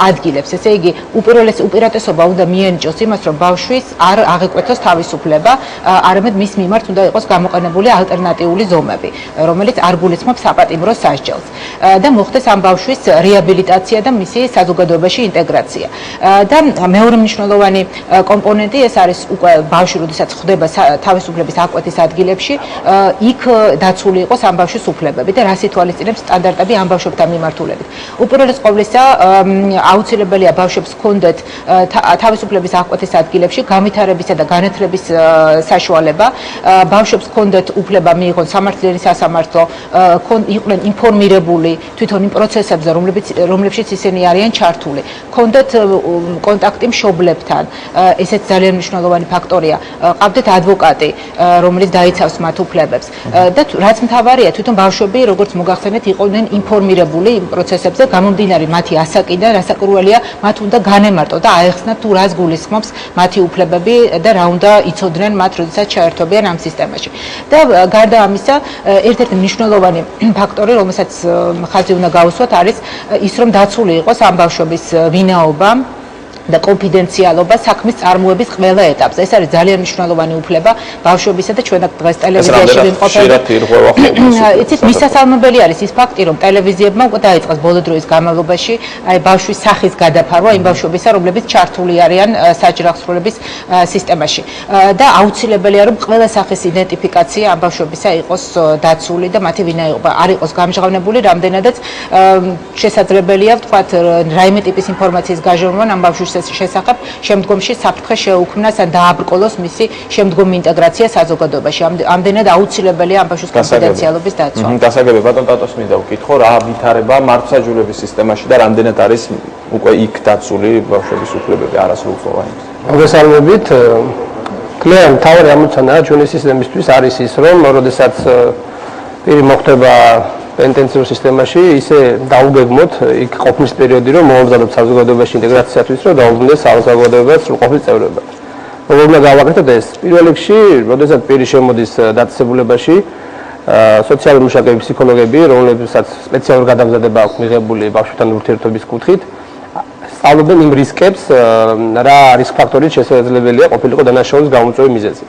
ადგილებს. ესე იგი, უპირატესობა უნდა მიენიჭოს იმას, რომ ბავშვის არ აღეკვეთოს თავისუფლება, არამედ მის მიმართ უნდა იყოს გამოყენებული ალტერნატიული ზომები, რომელიც არ გულისხმობს საპატიმრო სასჯელს და მოხდეს ამ ბავშვის რეაბილიტაცია და მისი საზოგადოებაში ინტეგრაცია. და მეორე მნიშვნელოვანი კომპონენტი ეს არის უკვე ბავშვი, როდესაც ხდება თავისუფლების აღკვეთის ადგილებში, იქ დაცული იყოს ამ ბავშვის უფლებები და რას ითვალისწინებს სტანდარტები ამ ბავშვებთან მიმართულებით. უპირველეს ყოვლისა, აუცილებელია ბავშვებს ჰქონდეთ თავისუფლების აღკვეთის ადგილებში განვითარებისა და განათლების საშუალება, ბავშვებს ჰქონდეთ უფლება მიიღონ სამართლიანი სასამართლო, იყვნენ ინფორმირებული თვითონ იმ პროცესებზე, რომლებშიც ისინი არიან ჩართული, ჰქონდეთ კონტაქტი მშობლებთან, ესეც ძალიან მნიშვნელოვანი ფაქტორია, ყავდეთ ადვოკატი, რომელიც დაიცავს მათ უფლებებს. და რაც მთავარია, თვითონ ბავშვები, როგორც მოგახსენეთ, იყვნენ ინფორმირებული იმ პროცესებზე, გამომდინარე მათი ასაკიდან, რასაკვირველია, მათ უნდა განემარტოთ და აეხსნათ თუ რას გულისხმობს მათი უფლებები და რა უნდა იცოდნენ მათ, როდესაც ჩაერთვებიან ამ სისტემაში. და გარდა ამისა, ერთ-ერთი მნიშვნელოვანი ფაქტორი, რომელსაც ხაზი უნდა გაუსვათ, არის ის, რომ დაცული იყოს ამ ბავშვების ვინაობა და კონფიდენციალობა საქმის წარმოების ყველა ეტაპზე. ეს არის ძალიან მნიშვნელოვანი უფლება ბავშვებისა და ჩვენ დღეს ტელევიზიაში ვიმყოფებით. იცით, მისასალმებელი არის ის ფაქტი, რომ ტელევიზიებმა უკვე დაიწყეს ბოლო დროის განმავლობაში ბავშვის სახის გადაფარვა იმ ბავშვებისა, რომლებიც ჩართული არიან საჯრახსრულების სისტემაში. და აუცილებელია, რომ ყველა სახის იდენტიფიკაცია ამ ბავშვებისა იყოს დაცული და მათი ვინაობა არ იყოს გამჟღავნებული, რამდენადაც შესაძლებელია ვთქვათ რაიმე ტიპის ინფორმაციის გაჟონვა ამ ბავშვის შესახებ შემდგომში საფრთხე შეუქმნას ან დააბრკოლოს მისი შემდგომი ინტეგრაცია საზოგადოებაში. ამდენად აუცილებელია ამ ბავშვის კონფიდენციალობის დაცვა. გასაგებია, ბატონ ტატოს მინდა ვკითხო, რა ვითარება მართლმსაჯულების სისტემაში და რამდენად არის უკვე იქ დაცული ბავშვების უფლებები არასრულწლოვანებს. მოგესალმებით. კლიენტ თავი ამოცანა ჩვენი სისტემისთვის არის ის, რომ როდესაც პირი მოხდება ინტენსიურ სისტემაში, ისე დაუგეგმოთ იქ ყოფნის პერიოდი, რომ მოამზადოთ საზოგადოებაში ინტეგრაციისათვის, რომ დაუბრუნდეს საზოგადოებას სრულყოფილ წევრებად. როგორ უნდა გავაკეთოთ ეს? პირველ რიგში, როდესაც პირი შემოდის დაწესებულებაში, სოციალური მუშაკები, ფსიქოლოგები, რომლებსაც სპეციალური გადამზადება აქვს მიღებული ბავშვთან ურთიერთობის კუთხით, სწავლობენ იმ რისკებს, რა რისკ ფაქტორით შესაძლებელია ყოფილიყო დანაშაულის გამოწვევის მიზეზი.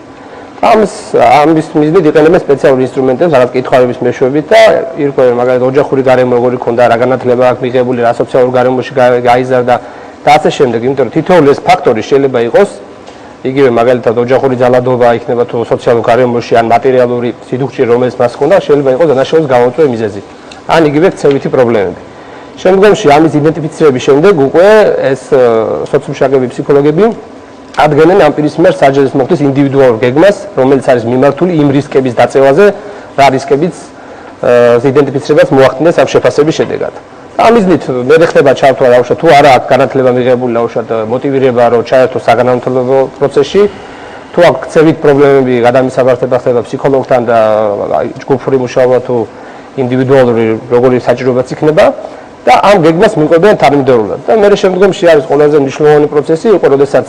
ამის მიზნით იყენებენ სპეციალურ ინსტრუმენტებს, რაღაც კითხავების მეშვეობით და ირკვევენ მაგალითად ოჯახური გარემო როგორი ქონდა, რა განათლება აქვს მიღებული, რა სოციალურ გარემოში გაიზარდა და ასე შემდეგ. იმიტომ რომ თითოეული ეს ფაქტორი შეიძლება იყოს იგივე მაგალითად ოჯახური ძალადობა იქნება თუ სოციალურ გარემოში ან მატერიალური სიდუხჭე, რომელიც მას ჰქონდა, შეიძლება იყოს დანაშაულის გამოწვევის მიზეზი. ან იგივე ქცევითი პრობლემები. შემდგომში ამის იდენტიფიცირების შემდეგ უკვე ეს სოციუმშაკები, ფსიქოლოგები ადგენენ ამ პირის მიმართ საჯელოს მოხდეს ინდივიდუალურ გეგმას, რომელიც არის მიმართული იმ რისკების დაწევაზე, რა რისკებიც იდენტიფიცირებას მოახდინეს ამ შეფასების შედეგად. ამ მიზნით მე ხდება ჩართვა დაუშვათ თუ არა აქვს განათლება მიღებული დაუშვათ მოტივირება რომ ჩაერთოს საგანმანათლებლო პროცესში, თუ აქვს ქცევით პრობლემები, გადამისაბართება ხდება ფსიქოლოგთან და ჯგუფური მუშაობა თუ ინდივიდუალური როგორი საჭიროებაც იქნება და ამ გეგმას მიყვებიან თანმიმდევრულად. და მე შემდგომში არის ყველაზე მნიშვნელოვანი პროცესი, უკვე როდესაც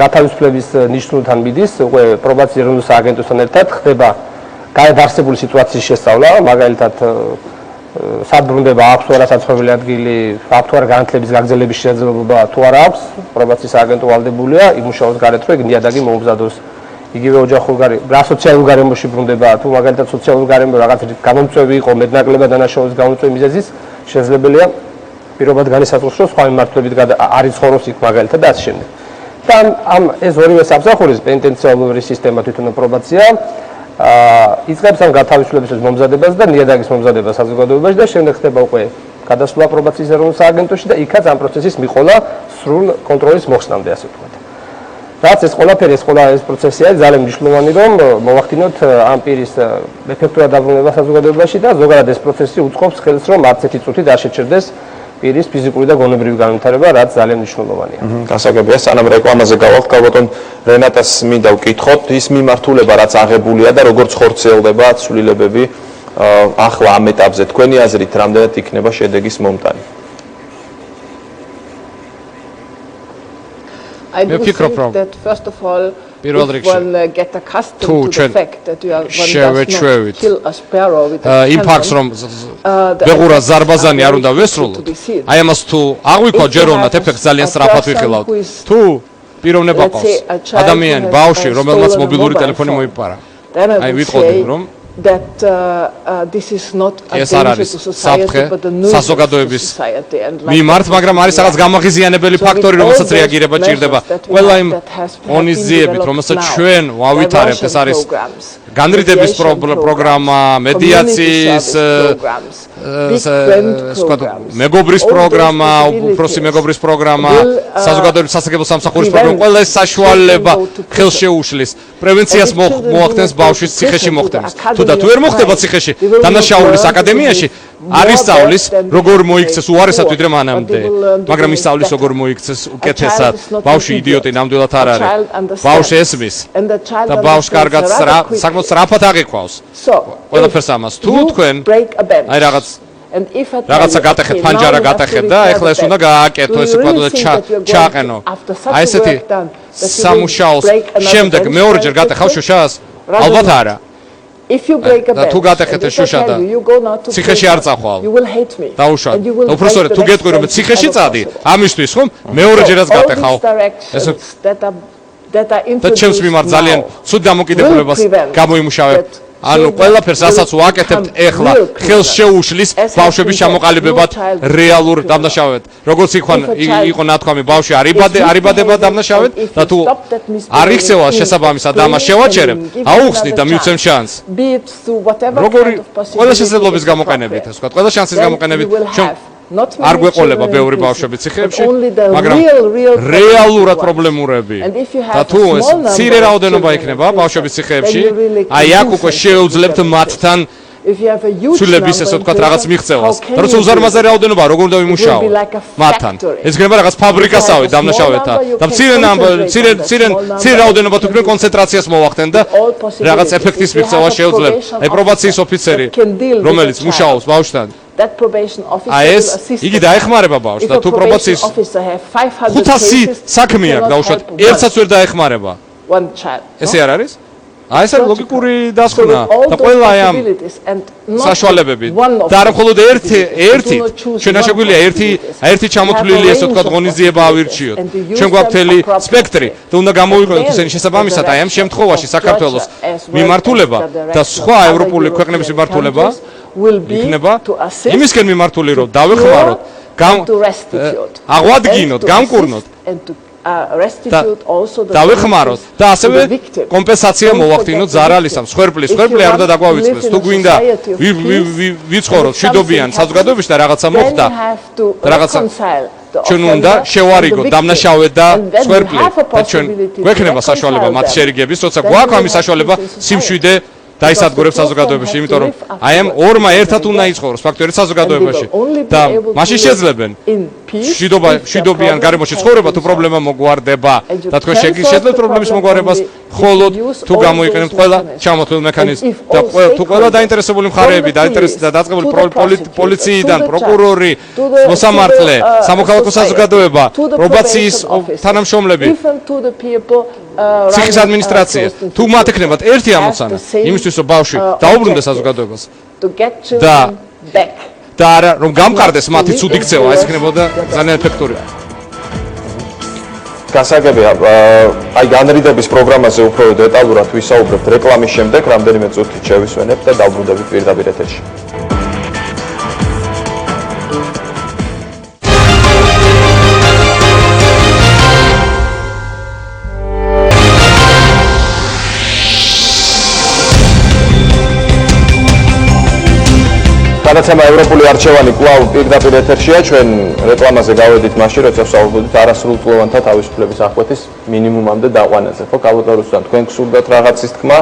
გათავისუფლების ნიშნულთან მიდის, უკვე პრობაციის ეროვნულ სააგენტოსთან ერთად ხდება გაერთიანებული სიტუაციის შესწავლა, მაგალითად სად ბრუნდება, აქვს თუ არა საცხოვრებელი ადგილი, აქვს თუ არა განათლების გაგრძელების შესაძლებლობა, თუ არა აქვს, პრობაციის სააგენტო ვალდებულია იმუშაოს გარეთ, რომ ნიადაგი მოუმზადოს. იგივე ოჯახურ გარემოში, რა სოციალურ გარემოში ბრუნდება, თუ მაგალითად სოციალურ გარემოში რაღაც გამომწვევი იყო, მეტნაკლებად დანაშაულის გამოწვევის მიზეზის შესაძლებელია პირობად განისაზღვროს, რომ სხვა მიმართულებით არ იცხოვროს იქ მაგალითად და ასე შემდეგ. და ამ ეს ორივე სამსახურის პენტენციალური სისტემა თვითონ პრობაცია იწყებს ამ გათავისუფლების მომზადებას და ნიადაგის მომზადებას საზოგადოებაში და შემდეგ ხდება უკვე გადასვლა პრობაციის ეროვნულ სააგენტოში და იქაც ამ პროცესის მიყოლა სრულ კონტროლის მოხსნამდე, ასე ვთქვათ. რაც ეს ყველაფერი, ეს პროცესია ძალიან მნიშვნელოვანი, რომ მოვახდინოთ ამ პირის ეფექტურად დაბრუნება საზოგადოებაში და ზოგადად ეს პროცესი უწყობს ხელს, რომ არც ერთი წუთი არ შეჩერდეს პირის ფიზიკური და გონებრივი განვითარება, რაც ძალიან მნიშვნელოვანია. გასაგებია, სანამ რეკლამაზე გავახთ, ალბათ რენატას მინდა ვკითხოთ, ის მიმართულება, რაც აღებულია და როგორც ხორციელდება ცვლილებები ახლა ამ ეტაპზე, თქვენი აზრით, რამდენად იქნება შედეგის მომტანი? მე ვფიქრობ, რომ პირველ რიგში თუ ჩვენ შევეჩვევით იმ ფაქტს, რომ ბეღურა ზარბაზანი არ უნდა ვესრულოთ, აი ამას თუ აღვიქვა ჯერ უნდა ეფექტს ძალიან სწრაფად ვიხილავთ. თუ პიროვნება ყავს ადამიანი, ბავშვი, რომელმაც მობილური ტელეფონი მოიპარა, აი ვიტყოდი, რომ ეს არ არის საფრთხე საზოგადოების მიმართ, მაგრამ არის რაღაც გამაღიზიანებელი ფაქტორი, რომელსაც რეაგირება ჭირდება. ყველა იმ ღონისძიებით, რომელსაც ჩვენ ვავითარებთ, ეს არის განრიდების პროგრამა, მედიაციის მეგობრის პროგრამა, უფროსი მეგობრის პროგრამა, საზოგადოების სასარგებლო სამსახურის პროგრამა, ყველა ეს საშუალება ხელს შეუშლის პრევენციას მოახდენს ბავშვის ციხეში მოხდენას. და თუ ვერ მოხდება ციხეში, დანაშაულის აკადემიაში არ ისწავლის, როგორ მოიქცეს უარესად ვიდრე მანამდე, მაგრამ ისწავლის, როგორ მოიქცეს უკეთესად. ბავშვი იდიოტი ნამდვილად არ არის. ბავშვი ესმის და ბავშვს კარგად საკმაოდ სწრაფად აღიქვავს. ყველაფერს ამას. თუ თქვენ აი რაღაცა გატეხეთ, ფანჯარა გატეხეთ და ეხლა ეს უნდა გააკეთო, ესე ვთქვათ და ჩააყენო. აი ესეთი სამუშაოს შემდეგ მეორეჯერ გატეხავ შუშას? ალბათ არა. და თუ გატეხეთ შუშა და ციხეში არ წახვალ, დაუშვათ. უბრალოდ თუ გეტყვი რომ ციხეში წადი, ამისთვის ხომ მეორეჯერაც გატეხავ. ეს და ჩემს მიმართ ძალიან ცუდ დამოკიდებულებას გამოიმუშავებ. ანუ ყველაფერს რასაც ვაკეთებთ ეხლა ხელს შეუშლის ბავშვების ჩამოყალიბებად რეალურ დამნაშავედ. როგორც იყო ნათქვამი, ბავშვი არიბადება დამნაშავედ და თუ არ იქცევა შესაბამისად ამას შევაჩერებ, აუხსნით და მივცემ შანსს. როგორი ყველა შესაძლებლობის გამოყენებით, ასე ვთქვათ, ყველა შანსის გამოყენებით, არ გვეყოლება ბევრი ბავშვები ციხეებში, მაგრამ რეალურად პრობლემურები და თუ ეს მცირე რაოდენობა იქნება ბავშვების ციხეებში, აი აქ უკვე შეუძლებთ მათთან ცვლილების, ესე ვთქვათ, რაღაც მიღწევას. და როცა უზარმაზარი რაოდენობა, როგორ უნდა ვიმუშაო მათთან? ეს იქნება რაღაც ფაბრიკასავე დამნაშავეთა და მცირე რაოდენობა თუ თქვენ კონცენტრაციას მოვახდენ და რაღაც ეფექტის მიღწევა შეუძლებთ. აი პრობაციის ოფიცერი, რომელიც მუშაობს ბავშვთან, აი ეს იგი დაეხმარება ბავშვს და თუ პრობაციის 500 საქმე აქვს დაუშვათ, ერთსაც ვერ დაეხმარება. ესე არ არის? აი ეს არის ლოგიკური დასკვნა და ყველა ამ საშუალებები და არა მხოლოდ ერთი ჩვენ შეგვიძლია ერთი ჩამოთვლილი, ესე ვთქვათ, ღონისძიება ავირჩიოთ. ჩვენ გვაქვს მთელი სპექტრი და უნდა გამოვიყენოთ ისინი შესაბამისად აი ამ შემთხვევაში საქართველოს მიმართულება და სხვა ევროპული ქვეყნების მიმართულება იქნება იმისკენ მიმართული, რომ დავეხმაროთ, აღვადგინოთ, გამკურნოთ დავეხმაროთ და ასევე კომპენსაცია მოვახდინოთ ზარალის ამ სხერბლის არ უნდა დაგვავიწყდეს. თუ გვინდა ვიცხოვროთ მშვიდობიან საზოგადოებაში და რაღაცა მოხდა და რაღაცა ჩვენ უნდა შევარიგოთ დამნაშავე და სხერბლი და ჩვენ გვექნება საშუალება მათ შერიგების, როცა გვაქვს ამის საშუალება სიმშვიდე დაისადგურებს საზოგადოებაში, იმიტომ რომ აი ამ ორმა ერთად უნდა იცხოვროს ფაქტორი საზოგადოებაში და მაშინ შეძლებენ მშვიდობიან გარემოში ცხოვრება თუ პრობლემა მოგვარდება და თქვენ შეძლებთ პრობლემის მოგვარებას მხოლოდ თუ გამოიყენებთ ყველა ჩამოთვლილ მექანიზმს და თუ ყველა დაინტერესებული მხარეები დაწყებული პოლიციიდან პროკურორი, მოსამართლე, სამოქალაქო საზოგადოება, პრობაციის თანამშრომლები, ციხის ადმინისტრაცია, თუ მათ ექნებათ ერთი ამოცანა იმისთვის რომ ბავშვი დაუბრუნდეს საზოგადოებას და არა რომ გამყარდეს მათი ცუდი ქცევა, ეს იქნებოდა ძალიან ეფექტური. გასაგებია, აი განრიდების პროგრამაზე უფრო დეტალურად ვისაუბრებთ რეკლამის შემდეგ, რამდენიმე წუთით შევისვენებთ და დავბრუნდებით პირდაპირ ეთერში. გადაცემა ევროპული არჩევანი კვლავ პირდაპირ ეთერშია. ჩვენ რეკლამაზე გავედით მაშინ, როცა ვსაუბრობდით არასრულწლოვანთა თავისუფლების აღკვეთის მინიმუმამდე დაყვანაზე. ხო, ალბათ რუსთან თქვენ გსურდათ რაღაცის თქმა,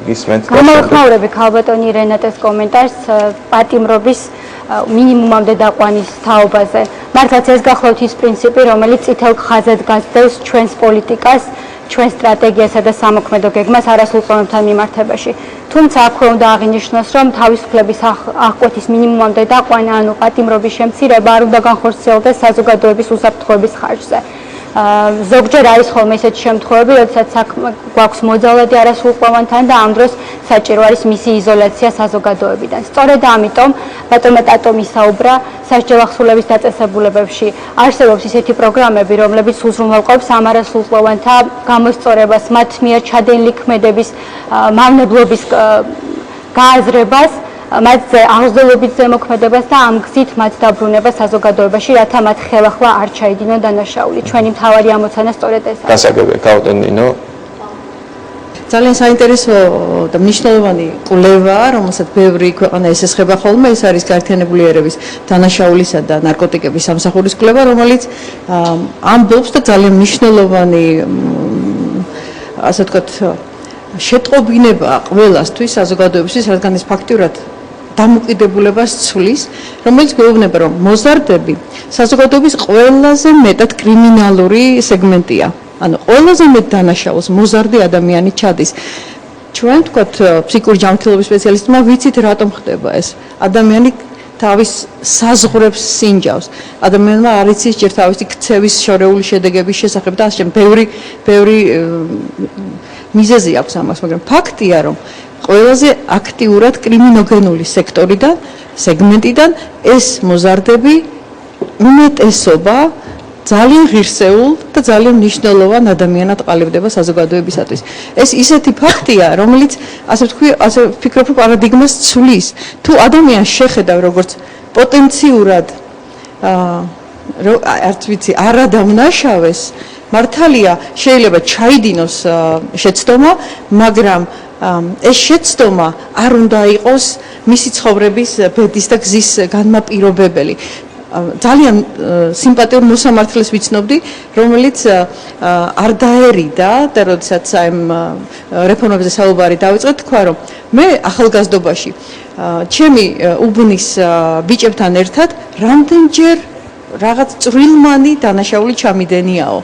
გისმენთ. გამოვხმაურები ქალბატონი რენატეს კომენტარს პატიმრობის მინიმუმამდე დაყვანის თაობაზე. მართლაც ეს გახლავთ ის პრინციპი, რომელიც წითელ ხაზად გასდევს ჩვენს პოლიტიკას, ჩვენ სტრატეგიასა და სამოქმედო გეგმას არასრულწლოვანებთან მიმართებაში. თუმცა აქვე უნდა აღინიშნოს, რომ თავისუფლების აღკვეთის მინიმუმამდე დაყვანა, ანუ პატიმრობის შემცირება არ უნდა განხორციელდეს საზოგადოების უსაფრთხოების ხარჯზე. ზოგჯერ არის ხოლმე ესეთი შემთხვევები, როდესაც გვაქვს მოძალადი არასრულწლოვანთან და ამ დროს საჭირო არის მისი იზოლაცია საზოგადოებიდან. სწორედ ამიტომ ბატონმა ტატომ ისაუბრა სასჯელ ახსულების დაწესებულებებში არსებობს ისეთი პროგრამები, რომლებიც უზრუნველყოფს ამ არასრულწლოვანთა გამოსწორებას, მათ მიერ ჩადენილი ქმედების მავნებლობის გააზრებას, მათზე აღზრდელობით ზემოქმედებას და ამ გზით მათ დაბრუნება საზოგადოებაში, რათა მათ ხელახლა არ ჩაიდინონ დანაშაული. ჩვენი მთავარი ამოცანა სწორედ ეს არის. გასაგებია, გაუტენინო. ძალიან საინტერესო და მნიშვნელოვანი კვლევაა, რომელსაც ბევრი ქვეყანა ესესხება ხოლმე, ეს არის გაერთიანებული ერების დანაშაულისა და ნარკოტიკების სამსახურის კვლევა, რომელიც ამბობს და ძალიან მნიშვნელოვანი ასე ვთქვათ შეტყობინება ყველასთვის საზოგადოებისთვის, რადგან ეს ფაქტიურად დამოკიდებულებას ცვლის, რომელიც გვეუბნება, რომ მოზარდები საზოგადოების ყველაზე მეტად კრიმინალური სეგმენტია. ანუ ყველაზე მეტ დანაშაულს მოზარდი ადამიანი ჩადის. ჩვენ ვთქვათ ფსიქიკური ჯანმრთელობის სპეციალისტებმა ვიცით რატომ ხდება ეს. ადამიანი თავის საზღვრებს სინჯავს. ადამიანმა არ იცის ჯერ თავისი ქცევის შორეული შედეგების შესახებ და ასე ბევრი მიზეზი აქვს ამას, მაგრამ ფაქტია, რომ ყველაზე აქტიურად კრიმინოგენული სექტორიდან, სეგმენტიდან ეს მოზარდები უმეტესობა ძალიან ღირსეულ და ძალიან მნიშვნელოვან ადამიანად ყალიბდება საზოგადოებისათვის. ეს ისეთი ფაქტია, რომელიც ასე ვფიქრობ, რომ პარადიგმას ცვლის. თუ ადამიანს შეხედავ როგორც პოტენციურად არც ვიცი, არადამნაშავეს, მართალია შეიძლება ჩაიდინოს შეცდომა, მაგრამ ეს შეცდომა არ უნდა იყოს მისი ცხოვრების ბედის და გზის განმაპირობებელი. ძალიან სიმპათიურ მოსამართლეს ვიცნობდი, რომელიც არ დაერიდა და როდესაც ამ რეფორმებზე საუბარი დავიწყეთ, თქვა, რომ მე ახალგაზრდობაში ჩემი უბნის ბიჭებთან ერთად რამდენჯერ რაღაც წვრილმანი დანაშაული ჩამიდენიაო.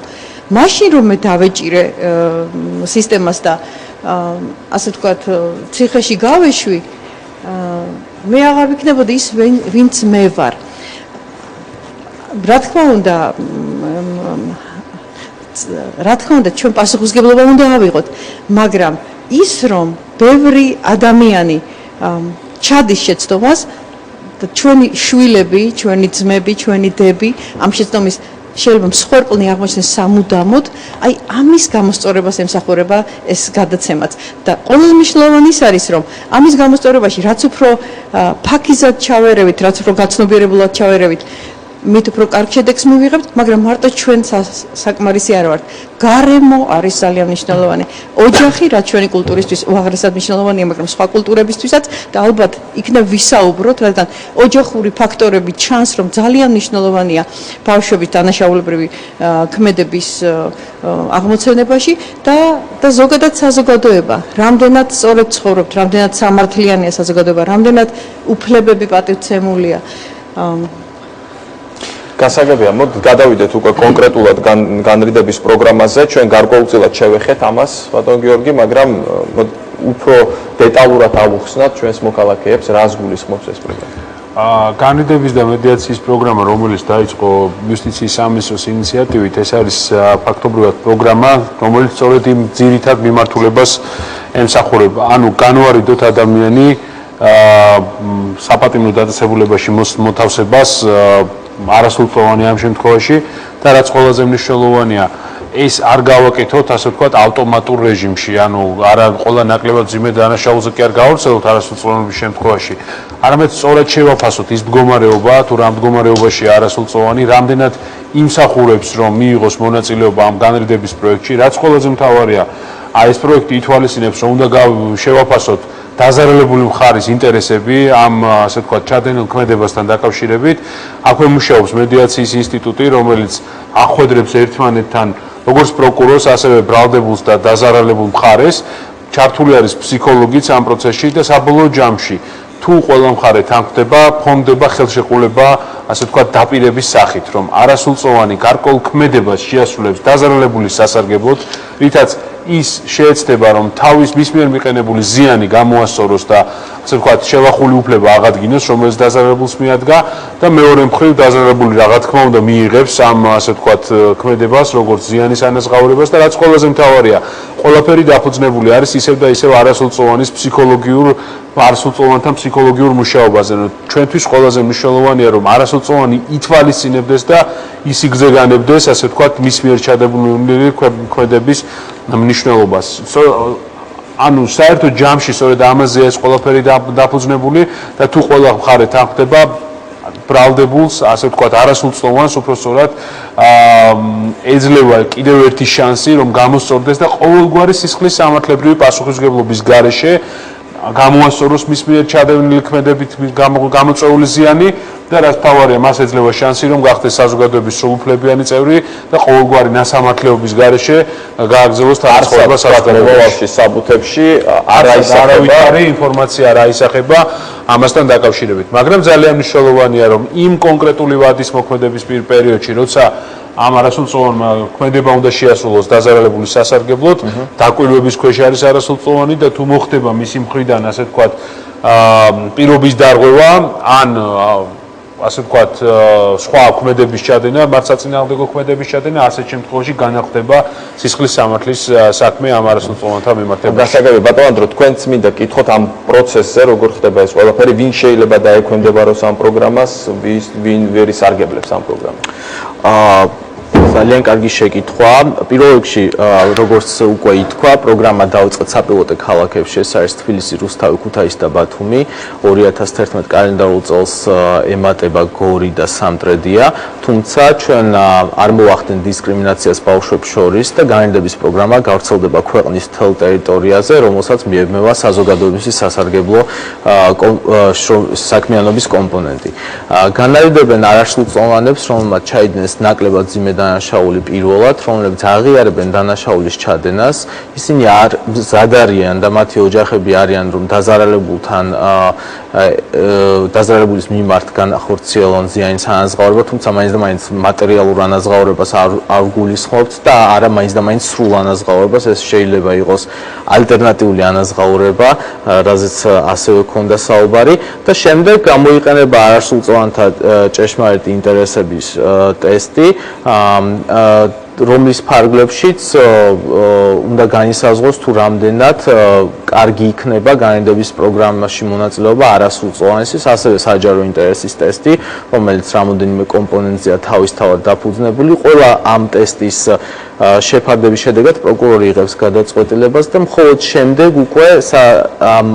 მაშინ რომ მე დავეჭირე სისტემას და ასე ვთქვათ, ციხეში გავეშვი, მე აღარ ვიქნებოდი ის, ვინც მე ვარ. რა თქმა უნდა, ჩვენ პასუხისმგებლობა უნდა ავიღოთ, მაგრამ ის, რომ ბევრი ადამიანი ჩადის შეცდომას და ჩვენი შვილები, ჩვენი ძმები, ჩვენი დები ამ შეცდომის შეიძლება მსხვერპლნი აღმოჩნდეს სამუდამოდ, აი ამის გამოსწორებას ემსახურება ეს გადაცემაც. და ყველაზე მნიშვნელოვანი ის არის, რომ ამის გამოსწორებაში რაც უფრო ფაქიზად ჩავერევით, რაც უფრო გაცნობიერებულად ჩავერევით, მით უფრო კარგ შედეგს მივიღებთ, მაგრამ მარტო ჩვენ საკმარისი არ ვართ. გარემო არის ძალიან მნიშვნელოვანი. ოჯახი, რაც ჩვენი კულტურისთვის უაღრესად მნიშვნელოვანია, მაგრამ სხვა კულტურებისთვისაც და ალბათ იქნებ ვისაუბროთ, რადგან ოჯახური ფაქტორები ჩანს, რომ ძალიან მნიშვნელოვანია ბავშვების დანაშაულებრივი ქმედების აღმოცენებაში და ზოგადად საზოგადოება. რამდენად სწორად ცხოვრობთ, რამდენად სამართლიანია საზოგადოება, რამდენად უფლებები პატივცემულია. გასაგებია, მოდით გადავიდეთ უკვე კონკრეტულად განრიდების პროგრამაზე. ჩვენ გარკვეულწილად შევეხეთ ამას, ბატონ გიორგი, მაგრამ უფრო დეტალურად ავუხსნათ ჩვენს მოქალაქეებს, რას გულისხმობს ეს პროგრამა. განრიდების და მედიაციის პროგრამა, რომელიც დაიწყო იუსტიციის სამინისტროს ინიციატივით, ეს არის ფაქტობრივად პროგრამა, რომელიც სწორედ იმ ძირითად მიმართულებას ემსახურება. ანუ განვარიდოთ ადამიანი საპატიმრო დაწესებულებაში მოთავსებას არასრულწლოვანი ამ შემთხვევაში და რაც ყველაზე მნიშვნელოვანია, ეს არ გავაკეთოთ, ასე ვთქვათ, ავტომატურ რეჟიმში, ანუ არა ყველა ნაკლებად ძიმე დანაშაულზე კი არ გავავრცელოთ არასრულწლოვანების შემთხვევაში, არამედ სწორად შევაფასოთ ის მდგომარეობა, თუ რა მდგომარეობაშია არასრულწლოვანი, რამდენად იმსახურებს, რომ მიიღოს მონაწილეობა ამ განრიდების პროექტში, რაც ყველაზე მთავარია, ეს პროექტი ითვალისწინებს, რომ უნდა შევაფასოთ დაზარალებული მხარის ინტერესები ამ ასე ვთქვათ ჩადენილ ქმედებასთან დაკავშირებით. აქვე მუშაობს მედიაციის ინსტიტუტი, რომელიც ახვედრებს ერთმანეთთან როგორც პროკურორს, ასევე ბრალდებულს და დაზარალებულ მხარეს. ჩართული არის ფსიქოლოგიც ამ პროცესში და საბოლოო ჯამში თუ ყველა მხარე თანხდება, ფონდება ხელშეყოლება, ასე ვთქვათ, დაპირების სახით, რომ არასრულწლოვანი გარკვეულ ქმედებას შეასრულებს დაზარალებული სასარგებლოდ, რითაც ის შეეცდება, რომ თავის მის მიერ მიყენებული ზიანი გამოასწოროს და ასე ვთქვათ, შევახული უფლება აღადგინოს, რომელიც დაზარალებულს მიადგა და მეორე მხრივ დაზარალებული რა თქმა უნდა მიიღებს ამ ასე ვთქვათ ქმედებას, როგორც ზიანის ანაზღაურებას და რაც ყველაზე მთავარია, ყველაფერი დაფუძნებული არის ისევ და ისევ არასრულწლოვანის არასრულწლოვანთან ფსიქოლოგიურ მუშაობაზე. ჩვენთვის ყველაზე მნიშვნელოვანია, რომ არასრულწლოვანი ითვალისწინებდეს და ის იგზეგანებდეს, ასე ვთქვათ, მის მიერ ჩადებული ქმედების მნიშვნელობას. ანუ საერთო ჯამში სწორედ ამაზეა ეს ყველაფერი დაფუძნებული და თუ ყველა მხარე თანხდება ბრალდებულს, ასე ვთქვათ, არასრულწლოვანს უпроსწორად ეძლევა კიდევ ერთი შანსი, რომ გამოსწორდეს და ყოველგვარი სისხლის სამართლებრივი პასუხისმგებლობის გარეშე გამოასწოროს მის მიერ ჩადენილი ქმედებით გამოწვეული ზიანი და რაც მთავარია, მას ეძლევა შანსი, რომ გახდეს საზოგადოების სრულუფლებიანი წევრი და ყოველგვარი ნასამართლეობის გარეშე გააგრძელოს თანხმობა საზოგადოებაში. საბუთებში არავითარი ინფორმაცია არ აისახება ამასთან დაკავშირებით. მაგრამ ძალიან მნიშვნელოვანია, რომ იმ კონკრეტული ვადის მოქმედების პერიოდში, როცა ამ არასრულწლოვანმა ქმედება უნდა შეასრულოს დაზარალებული სასარგებლოდ, დაკვირვების ქვეშ არის არასრულწლოვანი და თუ მოხდება მისი მხრიდან, ასე ვთქვათ, პირობის დარღვევა, ან ასე ვთქვათ, სხვა ქმედების ჩადენა, მართლსაწინააღმდეგო ქმედების ჩადენა, ასეთ შემთხვევაში განახლდება სისხლის სამართლის საქმე ამ არასრულწლოვანთა მიმართებაში. გასაგები ბატონო ანდრო, თქვენც მინდა კითხოთ ამ პროცესზე, როგორ ხდება ეს ყველაფერი, ვინ შეიძლება დაექვემდებაროს ამ პროგრამას, ვინ ვერ ისარგებლებს ამ პროგრამას? ძალიან კარგი შეკითხვა. პირველ რიგში, როგორც უკვე ითქვა, პროგრამა დაიწყეთ საპილოტო ქალაქებში, ეს არის თბილისი, რუსთავი, ქუთაისი და ბათუმი. 2011 კალენდარულ წელს ემატება გორი და სამტრედია, თუმცა ჩვენ არ მოვახდენთ დისკრიმინაციას ბავშვებს შორის და განრიდების პროგრამა გავრცელდება ქვეყნის მთელ ტერიტორიაზე, რომელსაც მიებმევა საზოგადოების სასარგებლო საქმიანობის კომპონენტი. განრიდებენ არასრულწლოვანებს, რომელმაც ჩაიდგენეს ნაკლებად მძიმე დანაშაული პირველად, რომლებიც აღიარებენ დანაშაულის ჩადენას, ისინი არ მზად არიან და მათი ოჯახები არიან, რომ დაზარალებულის მიმართ განახორციელონ ზიანის ანაზღაურება, თუმცა მაინც და მაინც მასტერიალურ ანაზღაურებას არ გულისხმობთ და არა მაინც და მაინც სრულ ანაზღაურებას, ეს შეიძლება იყოს ალტერნატიული ანაზღაურება, რაზეც ასევე ქონდა საუბარი და შემდეგ გამოიყენება არასრულწლოვანთა ჭეშმარიტი ინტერესების ტესტი, რომლის ფარგლებშიც უნდა განისაზღვროს თუ რამდენად კარგი იქნება განრიდების პროგრამაში მონაწილეობა არასრულწლოვანისთვის, ასევე საჯარო ინტერესის ტესტი, რომელიც რამოდენიმე კომპონენტზეა თავისთავად დაფუძნებული. ყველა ამ ტესტის შეფარდების შედეგად პროკურორი იღებს გადაწყვეტილებას და მხოლოდ შემდეგ უკვე ამ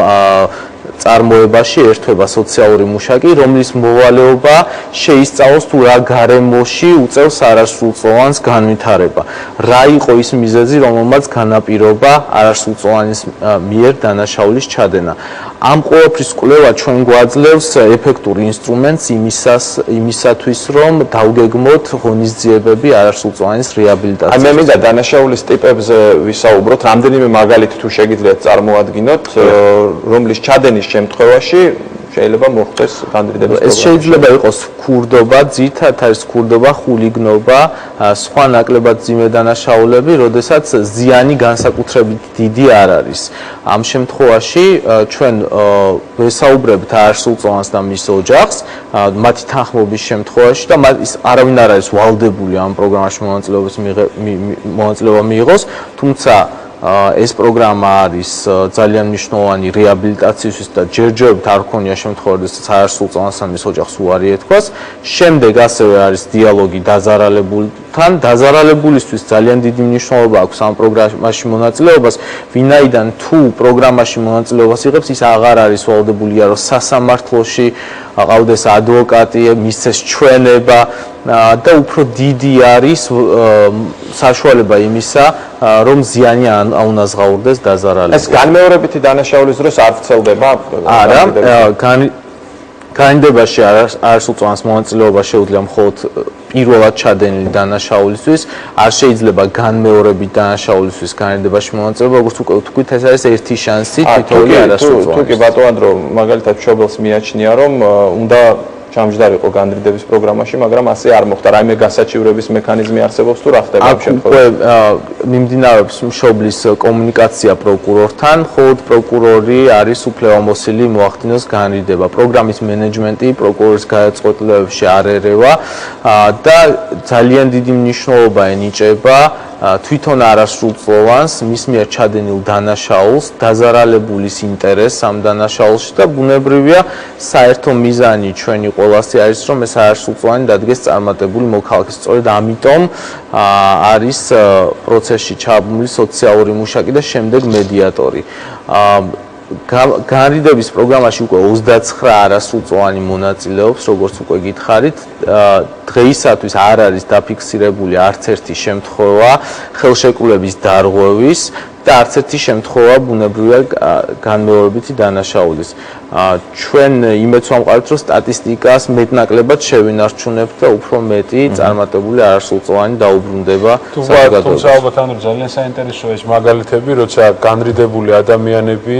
წარმოებაში ერთვება სოციალური მუშაკი, რომლის მოვალეობა შეისწავლოს თუ რა გარემოში უწევს არასრულწლოვანს განვითარება. რა იყო ის მიზეზი, რომელმაც განაპირობა არასრულწლოვანის მიერ დანაშაულის ჩადენა. ამ ყველაფრის კვლევა ჩვენ გვაძლევს ეფექტურ ინსტრუმენტს იმისათვის, რომ დავგეგმოთ ღონისძიებები არასრულწლოვანის რეაბილიტაციას. მე მინდა დანაშაულის ტიპებზე ვისაუბროთ, რამდენიმე მაგალითი თუ შეგიძლიათ წარმოადგინოთ, რომლის ჩადენის შემთხვევაში შეიძლება მოხდეს განრიდების პროგრამა. ეს შეიძლება იყოს ქურდობა, ძირითადად არის ქურდობა, ხულიგნობა, სხვა ნაკლებად მძიმე დანაშაულები, როდესაც ზიანი განსაკუთრებით დიდი არ არის. ამ შემთხვევაში ჩვენ ვესაუბრებთ არასრულწლოვანს და მის ოჯახს, მათი თანხმობის შემთხვევაში და არავინ არ არის ვალდებული ამ პროგრამაში მონაწილეობა მიიღოს, თუმცა ეს პროგრამა არის ძალიან მნიშვნელოვანი რეაბილიტაციისთვის და ჯერჯერობით არ ქონია შემთხვევა, როდესაც არასრულწლოვანს ან მის ოჯახს უარი ეთქვას. შემდეგ ასევე არის დიალოგი დაზარალებულ თან დაზარალებულისთვის ძალიან დიდი მნიშვნელობა აქვს ამ პროგრამაში მონაწილეობას, ვინაიდან თუ პროგრამაში მონაწილეობას იღებს, ის აღარ არის ვალდებულია, რომ სასამართლოში ყავდეს ადვოკატი, მისცეს ჩვენება და უფრო დიდი არის საშუალება იმისა, რომ ზიანი აუნაზღაურდეს დაზარალებულს. ეს განმეორებითი დანაშაულის დროს არ ვრცელდება? არა, განიდებაში არასრულწლოვანს მონაწილეობა შეუძლია მხოლოდ პირველად ჩადენილი დანაშაულისთვის, არ შეიძლება განმეორებით დანაშაულისთვის განიდებაში მონაწილეობა, როგორც უკვე ვთქვით, ეს არის ერთი შანსი თითოეული არასრულწლოვანი. თუ კი ბატონო, რომ მაგალითად მშობელს მიაჩნია, რომ უნდა ჩამჯდარიყო განრიდების პროგრამაში, მაგრამ ასე არ მოხდა. რაიმე გასაჩივრების მექანიზმი არსებობს თუ რა ხდება ამ შემთხვევაში? მიმდინარეობს მშობლის კომუნიკაცია პროკურორთან, მხოლოდ პროკურორი არის უფლებამოსილი მოახდინოს განრიდება. პროგრამის მენეჯმენტი პროკურორის გადაწყვეტილებებში არ ერევა და ძალიან დიდი მნიშვნელობა ენიჭება თვითონ არასრულწლოვანს, მის მიერ ჩადენილ დანაშაულს, დაზარალებულის ინტერესს ამ დანაშაულში და ბუნებრივია საერთო მიზანი ჩვენი ყველასი არის, რომ ეს არასრულწლოვანი დადგეს წარმატებული მოქალაქის. სწორედ ამიტომ არის პროცესში ჩაბმული სოციალური მუშაკი და შემდეგ მედიატორი. განრიდების პროგრამაში უკვე 29 არასრულწლოვანი მონაწილეობს, როგორც უკვე გითხარით. დღეისათვის არ არის დაფიქსირებული არც ერთი შემთხვევა ხელშეკრულების დარღვევის და არც ერთი შემთხვევა ბუნებრივია განმეორებითი დანაშაულის. ჩვენ იმედს ვამყარებთ, რომ სტატისტიკას მეტნაკლებად შევინარჩუნებთ და უფრო მეტი წარმატებული არასრულწლოვანი დაუბრუნდება საზოგადოებას. თუმცა ალბათ ანუ ძალიან საინტერესოა ეს მაგალითები, როცა განრიდებული ადამიანები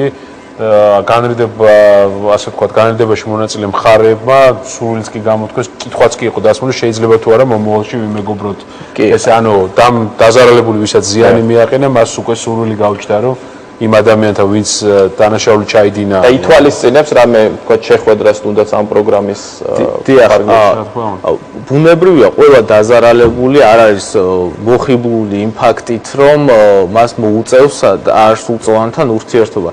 განრიდება, ასე ვთქვათ, განრიდებაში მონაწილე მხარეებმა სურვილს კი გამოთქვეს, კითხვაც კი იყო დასმული, შეიძლება თუ არა მომავალში ვიმეგობროთ. ეს ანუ დაზარალებული ვისაც ზიანი მიაყენა, მას უკვე სურვილი გაუჩნდა, რომ იმ ადამიანთან, ვინც დანაშაული ჩაიდინა და ითვალისწინებს რამე ვთქვათ შეხვედრას თუნდაც ამ პროგრამის ბუნებრივია, ყველა დაზარალებული არ არის მოხიბლული იმ ფაქტით, რომ მას მოუწევს არასრულწლოვანთან ურთიერთობა.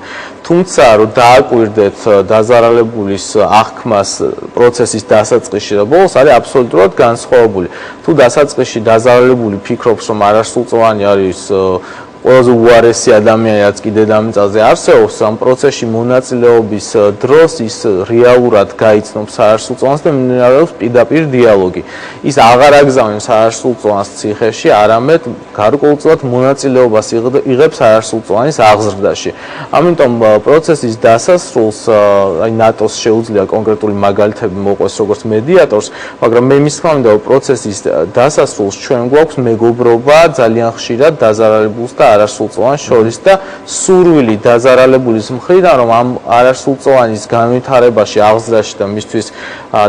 თუმცა რომ დააკვირდეთ დაზარალებულის აღქმას პროცესის დასაწყისში და ბოლოს არის აბსოლუტურად განსხვავებული. თუ დასაწყისში დაზარალებული ფიქრობს, რომ არასრულწლოვანი არის ყველაზე უარესი ადამიანი, რაც კი დედამიწაზე არსებობს, ამ პროცესში მონაწილეობის დროს ის რეალურად გაიცნობს არასრულწლოვანს და მიმდინარეობს პირდაპირ დიალოგი. ის აღარ აგზავნებს არასრულწლოვანს ციხეში, არამედ გარკვეულწილად მონაწილეობას იღებს არასრულწლოვანის აღზრდაში. ამიტომ პროცესის დასასრულს, აი ნატოს შეუძლია კონკრეტული მაგალითები მოყვეს როგორც მედიატორს, მაგრამ მე მისხმავდა პროცესის დასასრულს ჩვენ გვაქვს მეგობრობა ძალიან ხშირად დაზარალებულს და არასრულწლოვანს შორის და სურვილი დაზარალებულის მხრიდან, რომ ამ არასრულწლოვანის განვითარებაში, აღზრდაში და მისთვის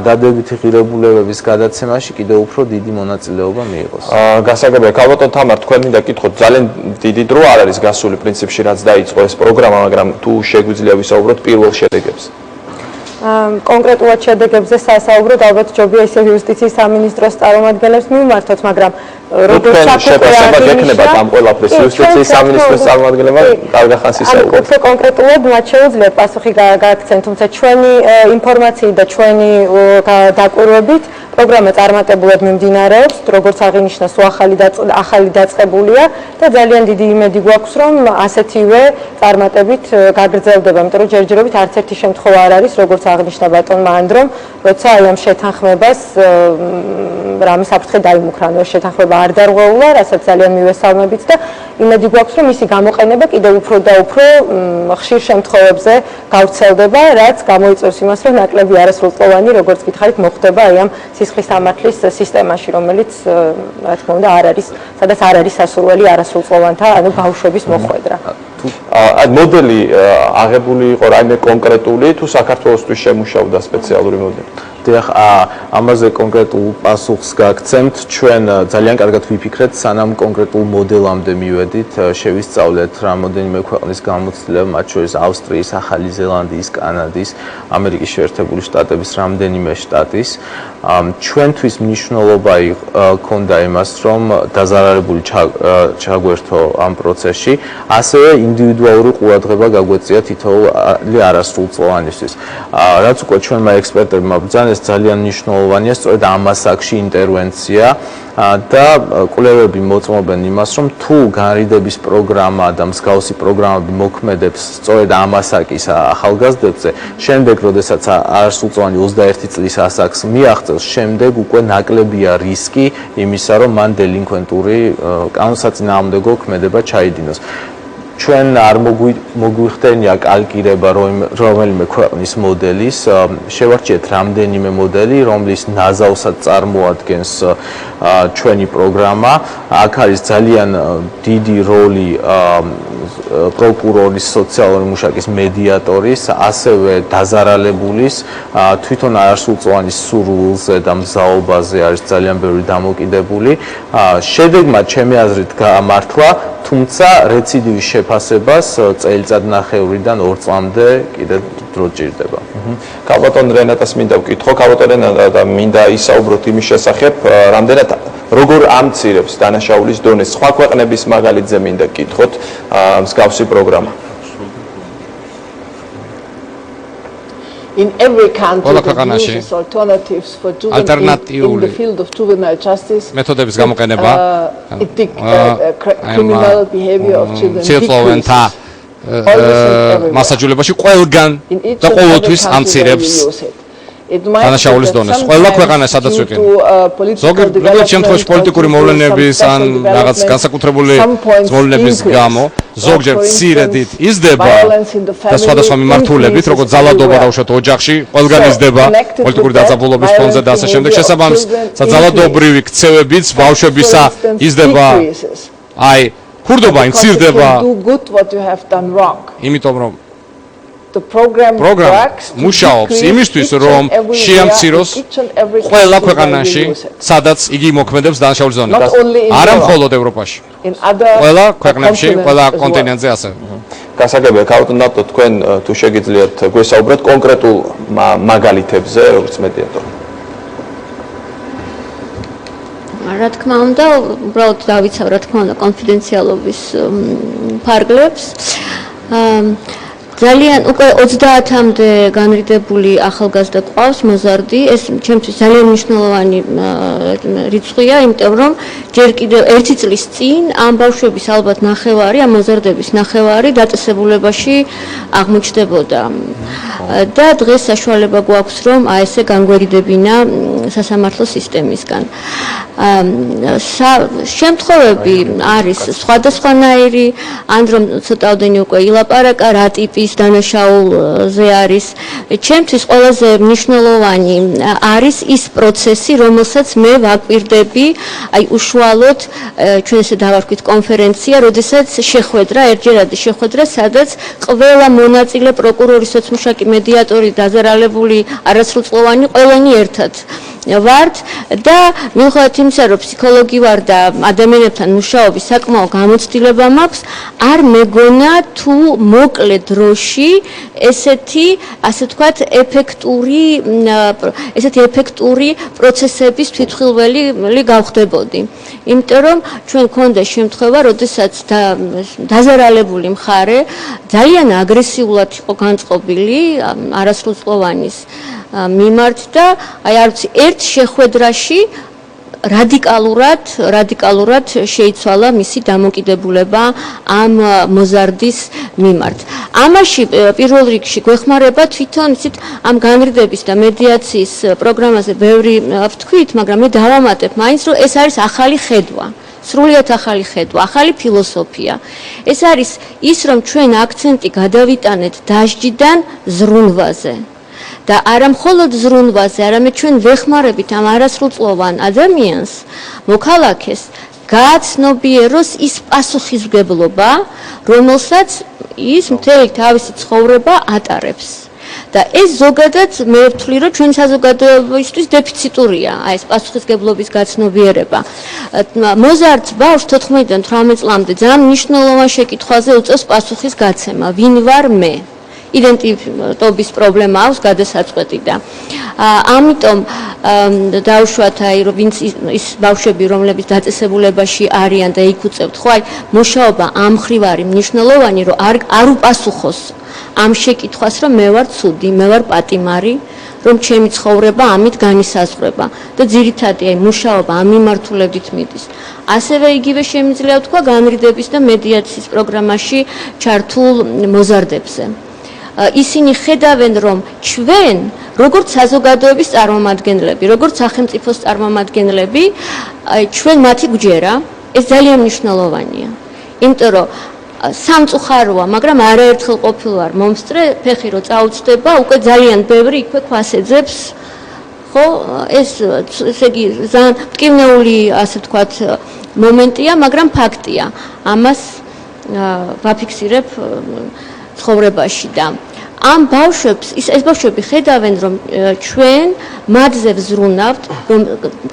დადებითი ღირებულებების გადაცემაში კიდევ უფრო დიდი მონაწილეობა მიიღოს. გასაგებია, ქალბატონ თამარ, თქვენ მინდა გითხოთ, ძალიან დიდი დრო არ არის გასული პრინციპში, რაც დაიწყო ეს პროგრამა, მაგრამ თუ შეგვიძლია ვისაუბროთ პირველ შედეგებზე. კონკრეტულად შედეგებზე სასაუბროდ ალბათ ჯობია ისე იუსტიციის სამინისტროს წარმომადგენლებს მიმართოთ, მაგრამ როგორც შეფასება გექნებათ ამ ყველაფრის იუსტიციის სამინისტროს წარმომადგენლებმა კარგა ხანს ისაუბრეთ. უფრო კონკრეტულად მათ შეუძლიათ პასუხი გააქცენ, თუმცა ჩვენი ინფორმაციით და ჩვენი დაკვირვებით პროგრამა წარმატებულად მიმდინარეობს, როგორც აღინიშნა, სულ ახალი დაწყებულია და ძალიან დიდი იმედი გვაქვს, რომ ასეთივე წარმატებით გაგრძელდება, იმიტომ რომ ჯერჯერობით არც ერთი შემთხვევა არ არის, როგორც აღნიშნა ბატონმა ანდრომ, როცა აი ამ შეთანხმებას რამე საფრთხე დაიმუქრა, ეს შეთანხმება არ დარღვეულა, რასაც ძალიან მივესალმებით და იმედი გვაქვს, რომ მისი გამოყენება კიდევ უფრო და უფრო ხშირ შემთხვევებზე გავრცელდება, რაც გამოიწვევს იმას, რომ ნაკლები არასრულწლოვანი, როგორც გითხარით, მოხდება აი ამ სისხლის სამართლის სისტემაში, რომელიც, რა თქმა უნდა, არ არის, სადაც არ არის სასურველი არასრულწლოვანთა, ანუ ბავშვების მოხვედრა. მოდელი აღებული იყო რაიმე კონკრეტული თუ საქართველოსთვის შემუშავდა სპეციალური მოდელი? დიახ, ამაზე კონკრეტულ პასუხს გაგცემთ. ჩვენ ძალიან კარგად ვიფიქრეთ, სანამ კონკრეტულ მოდელამდე მივედით, შევისწავლეთ რამოდენიმე ქვეყნის გამოცდილება, მათ შორის ავსტრიის, ახალი ზელანდიის, კანადის, ამერიკის შეერთებული შტატების რამდენიმე შტატის ჩვენთვის მნიშვნელობა ქონდა იმას, რომ დაზარალებული ჩაგვერთო ამ პროცესში, ასევე ინდივიდუალური ყურადღება გაგვეწია თითოეული არასრულწლოვანისთვის. რაც უკვე ჩვენმა ექსპერტებმა ბრძანეს, ძალიან მნიშვნელოვანია სწორედ ამ ასაკში ინტერვენცია და კვლევები მოწმობენ იმას, რომ თუ განრიდების პროგრამა და მსგავსი პროგრამები მოქმედებს სწორედ ამ ასაკის ახალგაზრდებზე, შემდეგ, როდესაც არასრულწლოვანი 21 წლის ასაკს მიაღწევს, შემდეგ უკვე ნაკლებია რისკი იმისა, რომ მან დელინკვენტური კანონსაწინააღმდეგო ქმედება ჩაიდინოს. ჩვენ არ მოგვიხდენია კალკირება რომელიმე ქვეყნის მოდელის, შევარჩიეთ რამდენიმე მოდელი, რომლის ნაზავსად წარმოადგენს ჩვენი პროგრამა. აქ არის ძალიან დიდი როლი პროკურორის, სოციალური მუშაკის, მედიატორის, ასევე დაზარალებულის, თვითონ არასრულწლოვანის სურვილზე და მზაობაზე არის ძალიან ბევრი დამოკიდებული. შედეგმა ჩემი აზრით გამართლა, თუმცა რეციდივის შეფასებას წელიწადნახევრიდან 2 წლამდე კიდევ დრო ჭირდება. ქალბატონ რენატას მინდა ვკითხო, ქალბატონ რენატა მინდა ისაუბროთ იმის შესახებ, რამდენად როგორ ამცირებს დანაშაულის დონეს. სხვა ქვეყნების მაგალითზე მინდა ვკითხოთ მსგავსი პროგრამა. In every country that uses alternatives for in the field of juvenile justice, მეთოდების გამოყენება, criminal behavior of children მასაჯულებაში ყველგან და ყოველთვის ამცირებს დანაშაულის დონეს. ყველა ქვეყანა სადაც ვიყიდე. ზოგიერთ შემთხვევაში პოლიტიკური მოვლენების ან რაღაც განსაკუთრებული მოვლენების გამო ზოგჯერ მცირედით იზრდება და სხვადასხვა მიმართულებით, როგორც ძალადობა დაუშვათ ოჯახში, ყველგან იზრდება პოლიტიკური დაძაბულობის ფონზე და ასე შემდეგ. შესაბამისად, ძალადობრივი ქცევებიც ბავშვებისა იზრდება. აი, ქურდობა მცირდება. იმიტომ რომ პროგრამა მუშაობს იმისთვის, რომ შეამციროს ყველა ქვეყანაში, სადაც იგი მოქმედებს დანაშაულის ზონაზე. არა მხოლოდ ევროპაში. ყველა ქვეყნებში, ყველა კონტინენტზე ასევე. გასაგებია, ქალბატონო, თქვენ თუ შეგიძლიათ გვესაუბროთ კონკრეტულ მაგალითებზე, როგორც მედიატორი. რა თქმა უნდა, უბრალოდ დავიცავ, რა თქმა უნდა, კონფიდენციალობის ფარგლებს. ძალიან უკვე 30-მდე განრიდებული ახალგაზრდა ყავს მოზარდი, ეს ჩემთვის ძალიან მნიშვნელოვანი რიცხვია, იმიტომ რომ ჯერ კიდევ 1 წლის წინ ამ ბავშვების ალბათ ნახევარი, ამ მოზარდების ნახევარი დაწესებულებაში აღმოჩნდებოდა. და დღეს საშუალება გვაქვს, რომ ესე განგვერიდებინა სასამართლო სისტემისგან. შემთხვევები არის სხვადასხვანაირი, ან რომ ცოტაოდენი უკვე ილაპარაკა რა ტიპის დანაშაულზე არის. ჩემთვის ყველაზე მნიშვნელოვანი არის ის პროცესი, რომელსაც მე ვაკვირდები, აი უშუალოდ ჩვენ ესე დავარქვით კონფერენცია, როდესაც შეხვედრა, ერთჯერადი შეხვედრა, სადაც ყველა მონაწილე, პროკურორი, სოციმუშაკი, მედიატორი, დაზარალებული, არასრულწლოვანი, ყველანი ერთად ვართ და მიუხედავად იმისა, რომ ფსიქოლოგი ვარ და ადამიანებთან მუშაობის საკმაო გამოცდილება მაქვს, არ მეგონა თუ მოკლე დროში ესეთი, ასე ვთქვათ, ეფექტური პროცესების თვითმხილველი გავხდებოდი. იმიტომ რომ ჩვენ გქონდა შემთხვევა, როდესაც დაზარალებული მხარე ძალიან აგრესიულად იყო განწყობილი არასრულწლოვანის მიმართ და აი არ ვიცი, ერთ შეხვედრაში რადიკალურად შეიცვალა მისი დამოკიდებულება ამ მოზარდის მიმართ. ამაში პირველ რიგში გვეხმარება თვითონ იცით ამ განრიდების და მედიაციის პროგრამაზე ბევრი ვთქვით, მაგრამ მე დავამატებ მაინც, რომ ეს არის ახალი ხედვა. სრულიად ახალი ხედვა, ახალი ფილოსოფია. ეს არის ის, რომ ჩვენ აქცენტი გადავიტანეთ დასჯიდან ზრუნვაზე. და არა მხოლოდ ზრუნვაზე, არამედ ჩვენ ვეხმარებით ამ არასრულწლოვან ადამიანს, მოქალაქეს, გააცნობიეროს ის პასუხისმგებლობა, რომელსაც ის მთელი თავისი ცხოვრება ატარებს. და ეს ზოგადად მე ვთვლი, რომ ჩვენ საზოგადოებისთვის დეფიციტურია, აი ეს პასუხისმგებლობის გაცნობიერება. მოზარდს ბავშვს 14-დან 18 წლამდე ძალიან მნიშვნელოვან შეკითხვაზე უწევს პასუხის გაცემა. ვინ ვარ მე? იდენტიტეტობის პრობლემა აქვს გადასაწყვეტი და ამიტომ დავუშვათ აი რომ ვინც ის ბავშვები რომლებიც დაწესებულებაში არიან და იქ უწევთ ხო აი მუშაობა ამ მხრივ არის მნიშვნელოვანი რომ არ უპასუხოს ამ შეკითხვას რომ მე ვარ ცუდი მე ვარ პატიმარი რომ ჩემი ცხოვრება ამით განისაზღვრება და ძირითადად აი მუშაობა ამ მიმართულებით მიდის. ასევე იგივე შემიძლია ვთქვა განრიდების და მედიაციის პროგრამაში ჩართულ მოზარდებზე. ისინი ხედავენ რომ ჩვენ როგორც საზოგადოების წარმომადგენლები, როგორც სახელმწიფოს წარმომადგენლები, ჩვენ მათი გვჯერა, ეს ძალიან მნიშვნელოვანია. იმიტომ რომ სამწუხაროა, მაგრამ არაერთხელ ყოფილ ვარ მომსწრე, ფეხი რო წაუწდება, უკვე ძალიან ბევრი იქვე ქვას ეძებს. ხო, ესე იგი, ძალიან მტკივნეული, ასე ვთქვათ, მომენტია, მაგრამ ფაქტია. ამას ვაფიქსირებ ცხოვრებაში და ამ ბავშვებს ეს ბავშვები ხედავენ რომ ჩვენ მათზე ვზრუნავთ რომ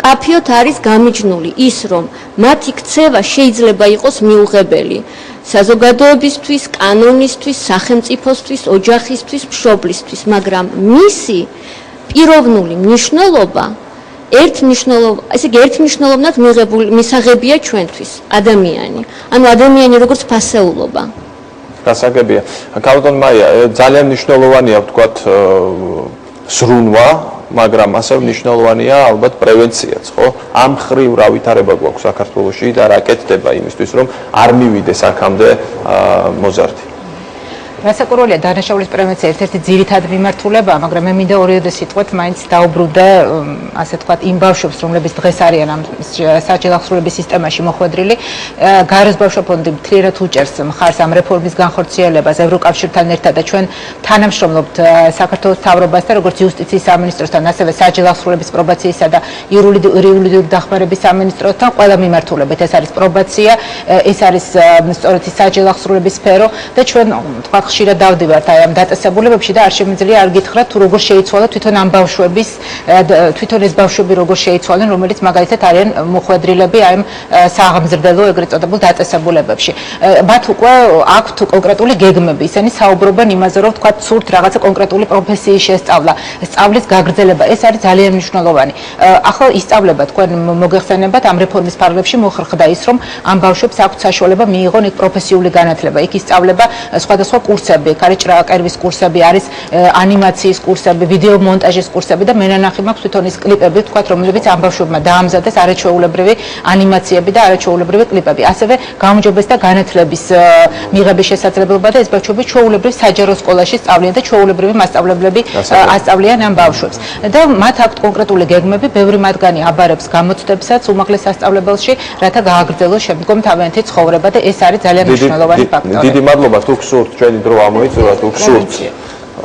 კაფიოთ არის გამიჯნული ის რომ მათი ქცევა შეიძლება იყოს მიუღებელი საზოგადოებისთვის, კანონისთვის, სახელმწიფოსთვის, ოჯახისთვის, მშობლისთვის, მაგრამ მისი პიროვნული მნიშვნელობა ესე იგი ერთმნიშვნელოვნად მისაღებია ჩვენთვის ადამიანი. ანუ ადამიანი როგორც ფასეულობა. გასაგებია. კაპიტან მაია, ძალიან მნიშვნელოვანია ვთქვათ სრუნვა, მაგრამ ასევე მნიშვნელოვანია ალბათ პრევენციაც, ხო? ამ ხრივ რა ვითარება გვაქვს საქართველოში და რა კეთდება იმისთვის, რომ არ მივიდეს აქამდე მოზარდი. რასაკვირველია დანაშაულის პრევენცია ერთ-ერთი ძირითადი მიმართულებაა, მაგრამ მე მინდა ორიოდე სიტყვით მაინც დაუბრუნდე, ასე ვთქვათ, იმ ბავშვებს, რომლებიც დღეს არიან ამ საჯელახსრულების სისტემაში მოხვედრილი, გარეს ბავშვთა ფონდი მთლიანად უჭერს მხარს ამ რეფორმის განხორციელებას ევროკავშირთან ერთად და ჩვენ თანამშრომლობთ საქართველოს მთავრობასთან, როგორც იუსტიციის სამინისტროსთან, ასევე საჯელახსრულების პრობაციისა და იურიდიული დახმარების სამინისტროსთან, ყველა მიმართულებით. ეს არის პრობაცია, ეს არის სწორედ საჯელახსრულების სფერო და ჩვენ თქვა ხშირად დავდივართ აი ამ დაწესებულებებში და არ შემიძლია არ გითხრათ თუ როგორ შეიცვალა თვითონ ამ ბავშვების თვითონ ეს ბავშვები როგორ შეიცვალნენ რომელიც მაგალითად არიან მოხვედრილები აი ამ სააღმზრდელო ეგრეთ წოდებულ დაწესებულებებში მათ უკვე აქვთ კონკრეტული გეგმები ისინი საუბრობენ იმაზე რომ თქვა ცურთ რაღაცა კონკრეტული პროფესიის შესწავლა სწავლის გაგრძელება ეს არის ძალიან მნიშვნელოვანი ახლა ისწავლება თქვენ მოგეხსენებათ ამ რეფორმის ფარგლებში მოხერხდა ის რომ ამ ბავშვებს აქვთ საშუალება მიიღონ იქ პროფესიული განათლება იქ ისწავლება სხვადასხვა კურსები, არის ჭრააკერვის კურსები, არის ანიმაციის კურსები, ვიდეო მონტაჟის კურსები და მე ნახე მაქვს თვითონ ის კლიპები, თქვათ, რომლებიც ამ ბავშვებმა დაამზადეს არაჩვეულებრივი ანიმაციები და არაჩვეულებრივი კლიპები. ასევე გაუმჯობესდა განათლების მიღების შესაძლებლობა და ეს ბავშვები ჩვეულებრივ საჯარო სკოლაში სწავლიან და ჩვეულებრივი მასწავლებლები ასწავლიან ამ ბავშვებს. და მათ აქვთ კონკრეტული გეგმები, ბევრი მათგანი აბარებს გამოცდებსაც უმაღლეს სასწავლებელში, რათა გააგრძელოს შემდგომ თავიანთი ცხოვრება და ეს არის ძალიან მნიშვნელოვანი ფაქტორი. დიდი მადლობა თუ გსურთ ჩვენი დრო ამოიწურა თუ გსურთ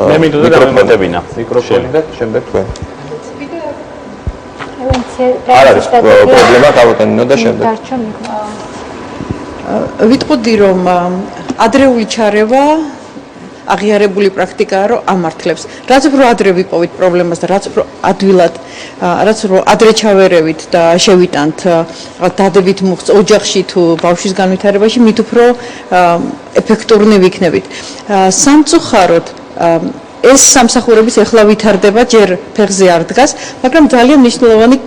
მე მინდოდა დამემატებინა მიკროფონი და შემდეგ თქვენ არ არის პრობლემა თავიდან და შემდეგ ვიტყოდი რომ ადრეული ჩარევა აღიარებული პრაქტიკაა რომ ამართლებს რაც უფრო ადრე ვიპოვით პრობლემას და რაც უფრო ადვილად რაც უფრო ადრე ჩავერევით და შევიტანთ დადებით მუხტს ოჯახში თუ ბავშვის განვითარებაში მით უფრო ეფექტურნი ვიქნებით სამწუხაროდ ეს სამსახურების ეხლა ვითარდება ჯერ ფეხზე არ დგას მაგრამ ძალიან მნიშვნელოვანი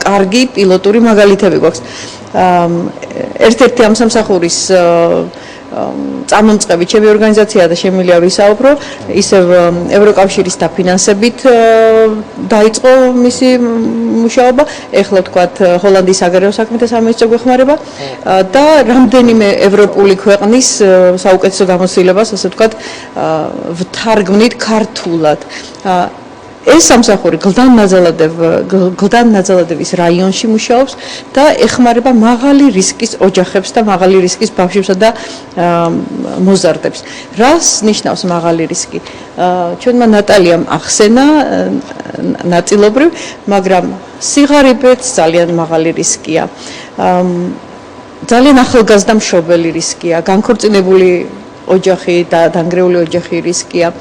კარგი პილოტური მაგალითები გვაქვს ერთ-ერთი ამ სამსახურის წამომწყები ჩემი ორგანიზაცია და შემიძლია ვისაუბრო ისევ ევროკავშირის დაფინანსებით დაიწყო მისი მუშაობა ეხლა ვთქვათ ჰოლანდიის საგარეო საქმეთა სამინისტრო გვეხმარება და რამდენიმე ევროპული ქვეყნის საუკეთესო გამოცდილებას ასე ვთქვათ ვთარგმნით ქართულად ეს სამსახური გლდან ნაძალადების რაიონში მუშაობს და ეხმარება მაღალი რისკის ოჯახებს და მაღალი რისკის ბავშვებსა და მოზარდებს. რას ნიშნავს მაღალი რისკი? ჩვენმა ნატალიამ ახსენა ნაწილობრივ, მაგრამ სიღარიბეც ძალიან მაღალი რისკია. ძალიან ახალგაზრდა მშობელი რისკია, განქორწინებული ოჯახი და დანგრეული ოჯახი რისკია.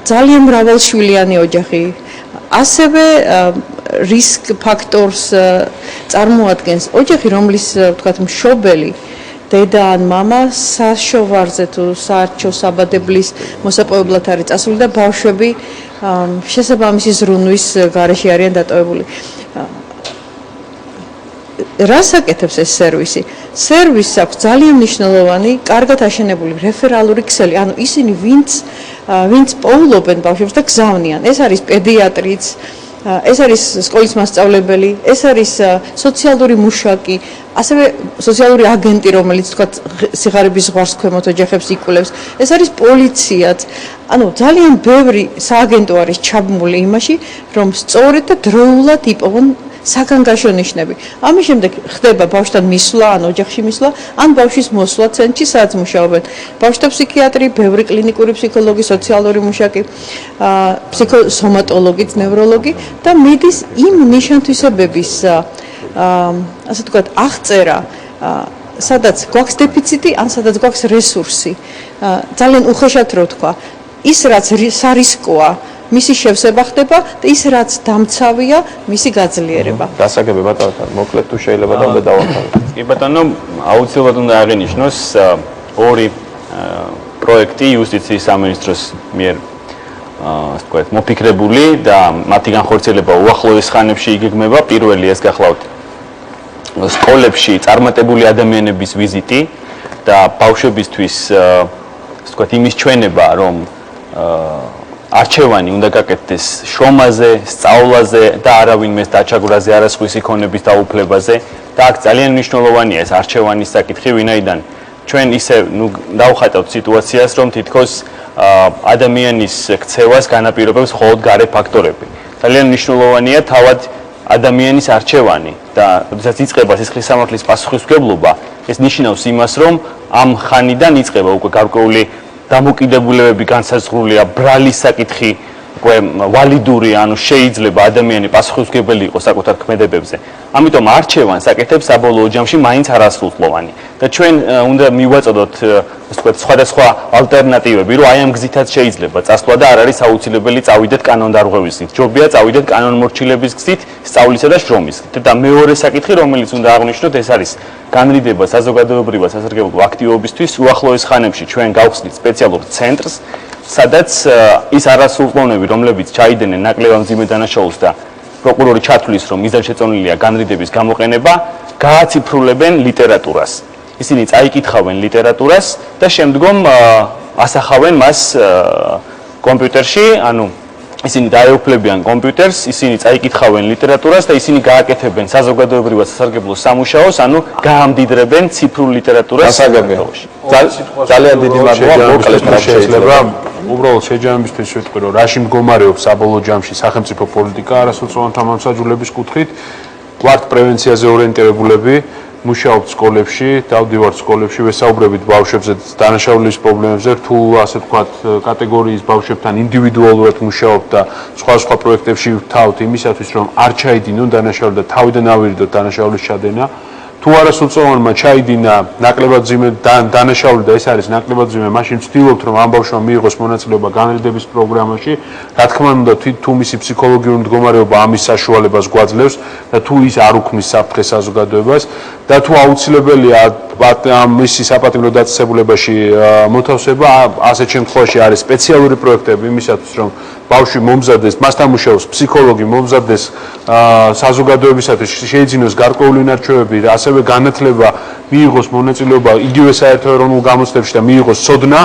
ძალიან მრავალშვილიანი ოჯახი. ასევე რისკ ფაქტორს წარმოადგენს ოჯახი, რომლის, ვთქვათ, მშობელი დედა ან მამა საშოვარზე თუ საარჩევნო საბადებლის მოსაპოვებლად არის წასული და ბავშვები შესაბამისი ზრუნვის გარეშე არიან დატოვებული. რას აკეთებს ეს სერვისი? სერვისს აქვს ძალიან მნიშვნელოვანი, კარგად აშენებული რეფერალური ქსელი, ანუ ისინი ვინც პოულობენ ბავშვებს და გზავნიან. ეს არის პედიატრიც, ეს არის სკოლის მასწავლებელი, ეს არის სოციალური მუშაკი, ასევე სოციალური აგენტი, რომელიც თქვა სიღარიბის ზღვარს ქვემოთ ოჯახებს იკვლევს. ეს არის პოლიციაც. ანუ ძალიან ბევრი სააგენტო არის ჩაბმული იმაში, რომ სწორედ და დროულად იპოვონ საგანგაშო ნიშნები. ამის შემდეგ ხდება ბავშვთან მისვლა, ან ოჯახში მისვლა, ან ბავშვის მოსვლა ცენტრში, სადაც მუშაობენ ბავშვთა ფსიქიატრი, ბევრი კლინიკური ფსიქოლოგი, სოციალური მუშაკი, ფსიქოსომატოლოგი, ნევროლოგი და მიდის იმ ნიშანთვისებების ასე ვთქვათ, აღწერა, სადაც გვაქვს დეფიციტი, ან სადაც გვაქვს რესურსი. ძალიან უხეშად რო თქვა, ის რაც სარისკოა მისი შევსება ხდება და ის რაც დამცავია მისი გაძლიერება. გასაგები ბატონო, მოკლედ თუ შეიძლება და უნდა დავამთავროთ. კი ბატონო, აუცილებლად უნდა აღინიშნოს ორი პროექტი იუსტიციის სამინისტროს მიერ ასე ვთქვათ, მოფიქრებული და მათი განხორციელება უახლოეს ხანებში იგეგმება. პირველი ეს გახლავთ სკოლებში წარმატებული ადამიანების ვიზიტი და ბავშვებისთვის ასე ვთქვათ, იმის ჩვენება, რომ არჩევანი უნდა გაკეთდეს შრომაზე, სწავლაზე და არავინმეს დაჩაგვრაზე, არასხვის იქონების დაუფლებაზე და აქ ძალიან მნიშვნელოვანია ეს არჩევანის საკითხი, ვინაიდან ჩვენ ისე დავხატავთ სიტუაციას, რომ თითქოს ადამიანის ქცევას განაპირობებს მხოლოდ გარე ფაქტორები. ძალიან მნიშვნელოვანია თავად ადამიანის არჩევანი და როდესაც იწყება სისხლის სამართლის პასუხისმგებლობა, ეს ნიშნავს იმას, რომ ამ ხანიდან იწყება უკვე გარკვეული დამოკიდებულებები განსაზღვრულია, ბრალის საკითხი უკვე ვალიდური, ანუ შეიძლება ადამიანი პასუხისმგებელი იყოს საკუთარ ქმედებებზე. ამიტომ არჩევანს აკეთებს საბოლოო ჯამში მაინც არასრულწლოვანი. და ჩვენ უნდა მივაწოდოთ, ასე ვთქვათ, სხვადასხვა ალტერნატივები, რომ აი ამ გზითაც შეიძლება წასვლა და არ არის აუცილებელი წავიდეთ კანონდარღვევის გზით. ჯობია წავიდეთ კანონმორჩილების გზით, სწავლისა და შრომის გზით. და მეორე საკითხი, რომელიც უნდა აღვნიშნოთ, ეს არის განრიდება საზოგადოებრივად სასარგებლო აქტივობისთვის. უახლოეს ხანებში ჩვენ გავხსნით სპეციალურ ცენტრს, სადაც ის არასრულწლოვნები, რომლებიც ჩაიდენენ ნაკლებად მძიმე დანაშაულს და პროკურორი ჩათვლის, რომ მიზანშეწონილია განრიდების გამოყენება, გააციფრულებენ ლიტერატურას. ისინი წაიკითხავენ ლიტერატურას და შემდგომ ასახავენ მას კომპიუტერში, ანუ ისინი დაეუფლებიან კომპიუტერს, ისინი წაიკითხავენ ლიტერატურას და ისინი გააკეთებენ საზოგადოებრივად სასარგებლო სამუშაოს, ანუ გაამდიდრებენ ციფრულ ლიტერატურას. გასაგებია. ძალიან დიდი მადლობა, მოკლედ რა შეიძლება. უბრალოდ შეჯამებისთვის ვიტყვი, რომ რაში მდგომარეობს საბოლოო ჯამში სახელმწიფო პოლიტიკა არასრულწლოვანთა მომსაჯულების კუთხით, ვართ პრევენციაზე ორიენტირებულები, მუშაობთ სკოლებში, დავდივართ სკოლებში, ვესაუბრებით ბავშვებზე დანაშაულის პრობლემებზე, რთულ ასე ვთქვათ კატეგორიის ბავშვებთან ინდივიდუალურად მუშაობთ და სხვა პროექტებში ვთავთ იმისათვის, რომ არ ჩაიდინონ დანაშაული და თავიდან ავირიდოთ დანაშაულის ჩადენა. თუ არასრულწლოვანმა ჩაიდინა ნაკლებად მძიმე დანაშაული და ეს არის ნაკლებად მძიმე, მაშინ ვცდილობთ, რომ ამ ბავშვმა მიიღოს მონაწილეობა განრიდების პროგრამაში. რა თქმა უნდა, თუ მისი ფსიქოლოგიური მდგომარეობა ამის საშუალებას გვაძლევს და თუ ის არ უქმნის საფრთხეს საზოგადოებას და თუ აუცილებელია მისი საპატიმრო დაწესებულებაში მოთავსება, ასეთ შემთხვევაში არის სპეციალური პროექტები იმისათვის, რომ ბავშვი მომზადდეს, მასთან მუშაობს ფსიქოლოგი, მომზადდეს საზოგადოებისათვის, შეიძინოს გარკვეული ნარჩევები, ასევე განათლება, მიიღოს მონაწილეობა იგივე საერთო ეროვნულ გამოცდებში და მიიღოს ცოდნა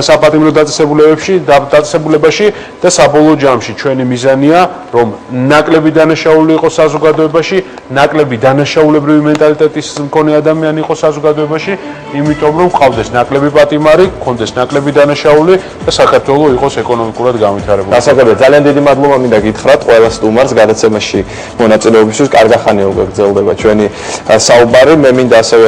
საპატიმრო დაწესებულებაში და საბოლოო ჯამში ჩვენი მიზანია, რომ ნაკლები დანაშაული იყოს საზოგადოებაში, ნაკლები დანაშაულებრივი მენტალიტეტის მქონე ადამიანი იყოს საზოგადოებაში, იმიტომ რომ ყავდეს ნაკლები პატიმარი, გქონდეს ნაკლები დანაშაული და საქართველო იყოს ეკონომიკურად განვითარებული. გასაგებია, ძალიან დიდი მადლობა მინდა გითხრათ ყველა სტუმარს გადაცემაში მონაწილეობისთვის. კარგი ხანია უკვე გრძელდება ჩვენი საუბარი. მე მინდა ასევე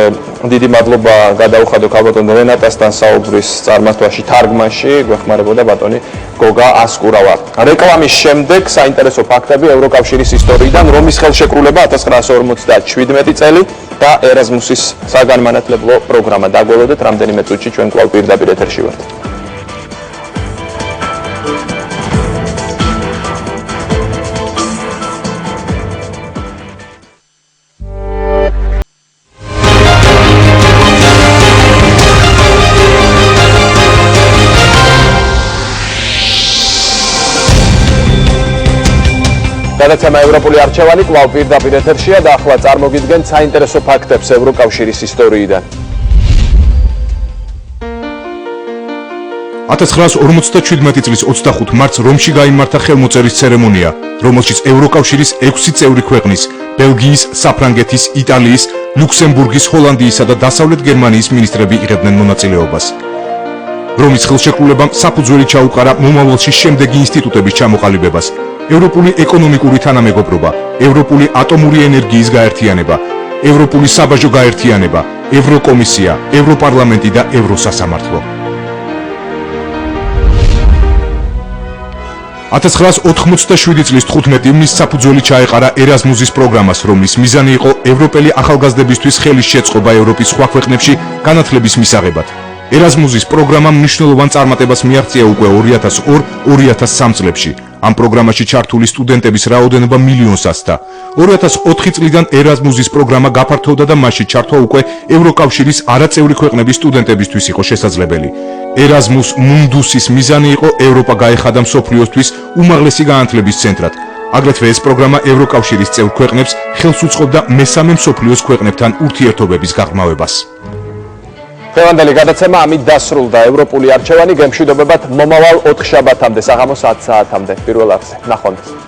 დიდი მადლობა გადაუხადო ქალბატონ რენატასთან საუბრის წარმართვაში, თარგმანში, გვეხმარებოდა ბატონი გოგა ასკურავა. რეკლამის შემდეგ საინტერესო ფაქტები ევროკავშირის ისტორიიდან, რომის ხელშეკრულება 1957 წელი და ერაზმუსის საგანმანათლებლო პროგრამა. დაგველოდეთ რამდენიმე წუთში ჩვენ კვლავ პირდაპირ ეთერში ვართ. გადაცემა ევროპული არჩევანი კვლავ პირდაპირ ეთერშია და ახლა წარმოგიდგენთ საინტერესო ფაქტებს ევროკავშირის ისტორიიდან. 1957 წლის 25 მარტს რომში გაიმართა ხელმოწერის ცერემონია, რომელშიც ევროკავშირის 6 წევრი ქვეყნის, ბელგიის, საფრანგეთის, იტალიის, ლუქსემბურგის, ჰოლანდიისა და დასავლეთ გერმანიის მინისტრები იღებდნენ მონაწილეობას. რომის ხელშეკრულებამ საფუძველი ჩაუყარა მომავალში შემდეგი ინსტიტუტების ჩამოყალიბებას: ევროპული ეკონომიკური თანამეგობრობა, ევროპული ატომური ენერგიის გაერთიანება, ევროპული საბაჟო გაერთიანება, ევროკომისია, ევროპარლამენტი და ევროსასამართლო. 1987 წლის 15 ივნისს საფუძველი ჩაეყარა ერაზმუსის პროგრამას, რომლის მიზანი იყო ევროპელი ახალგაზრდებისთვის ხელის შეწყობა ევროპის სხვა ქვეყნებში განათლების მისაღებად. ერაზმუსის პროგრამამ მნიშვნელოვან წარმატებას მიაღწია უკვე 2002-2003 წლებში. ამ პროგრამაში ჩართული სტუდენტების რაოდენობა მილიონს ასწდა. 2004 წლიდან ერაზმუსის პროგრამა გაფართოვდა და მასში ჩართვა უკვე ევროკავშირის არაწევრი ქვეყნების სტუდენტებისთვის იყო შესაძლებელი. ერაზმუს მუნდუსის მიზანი იყო ევროპა გაეხადა მსოფლიოსთვის უმაღლესი განათლების ცენტრად. აგრეთვე ეს პროგრამა ევროკავშირის წევრ ქვეყნებს ხელს უწყობდა მესამე მსოფლიოს ქვეყნებთან ურთიერთობების გაღრმავებას. დღევანდელი გადაცემა ამით დასრულდა. ევროპული არჩევანი გემშვიდობებათ მომავალ 4 შაბათამდე საღამოს 10 საათამდე პირველ არხზე. ნახვამდის.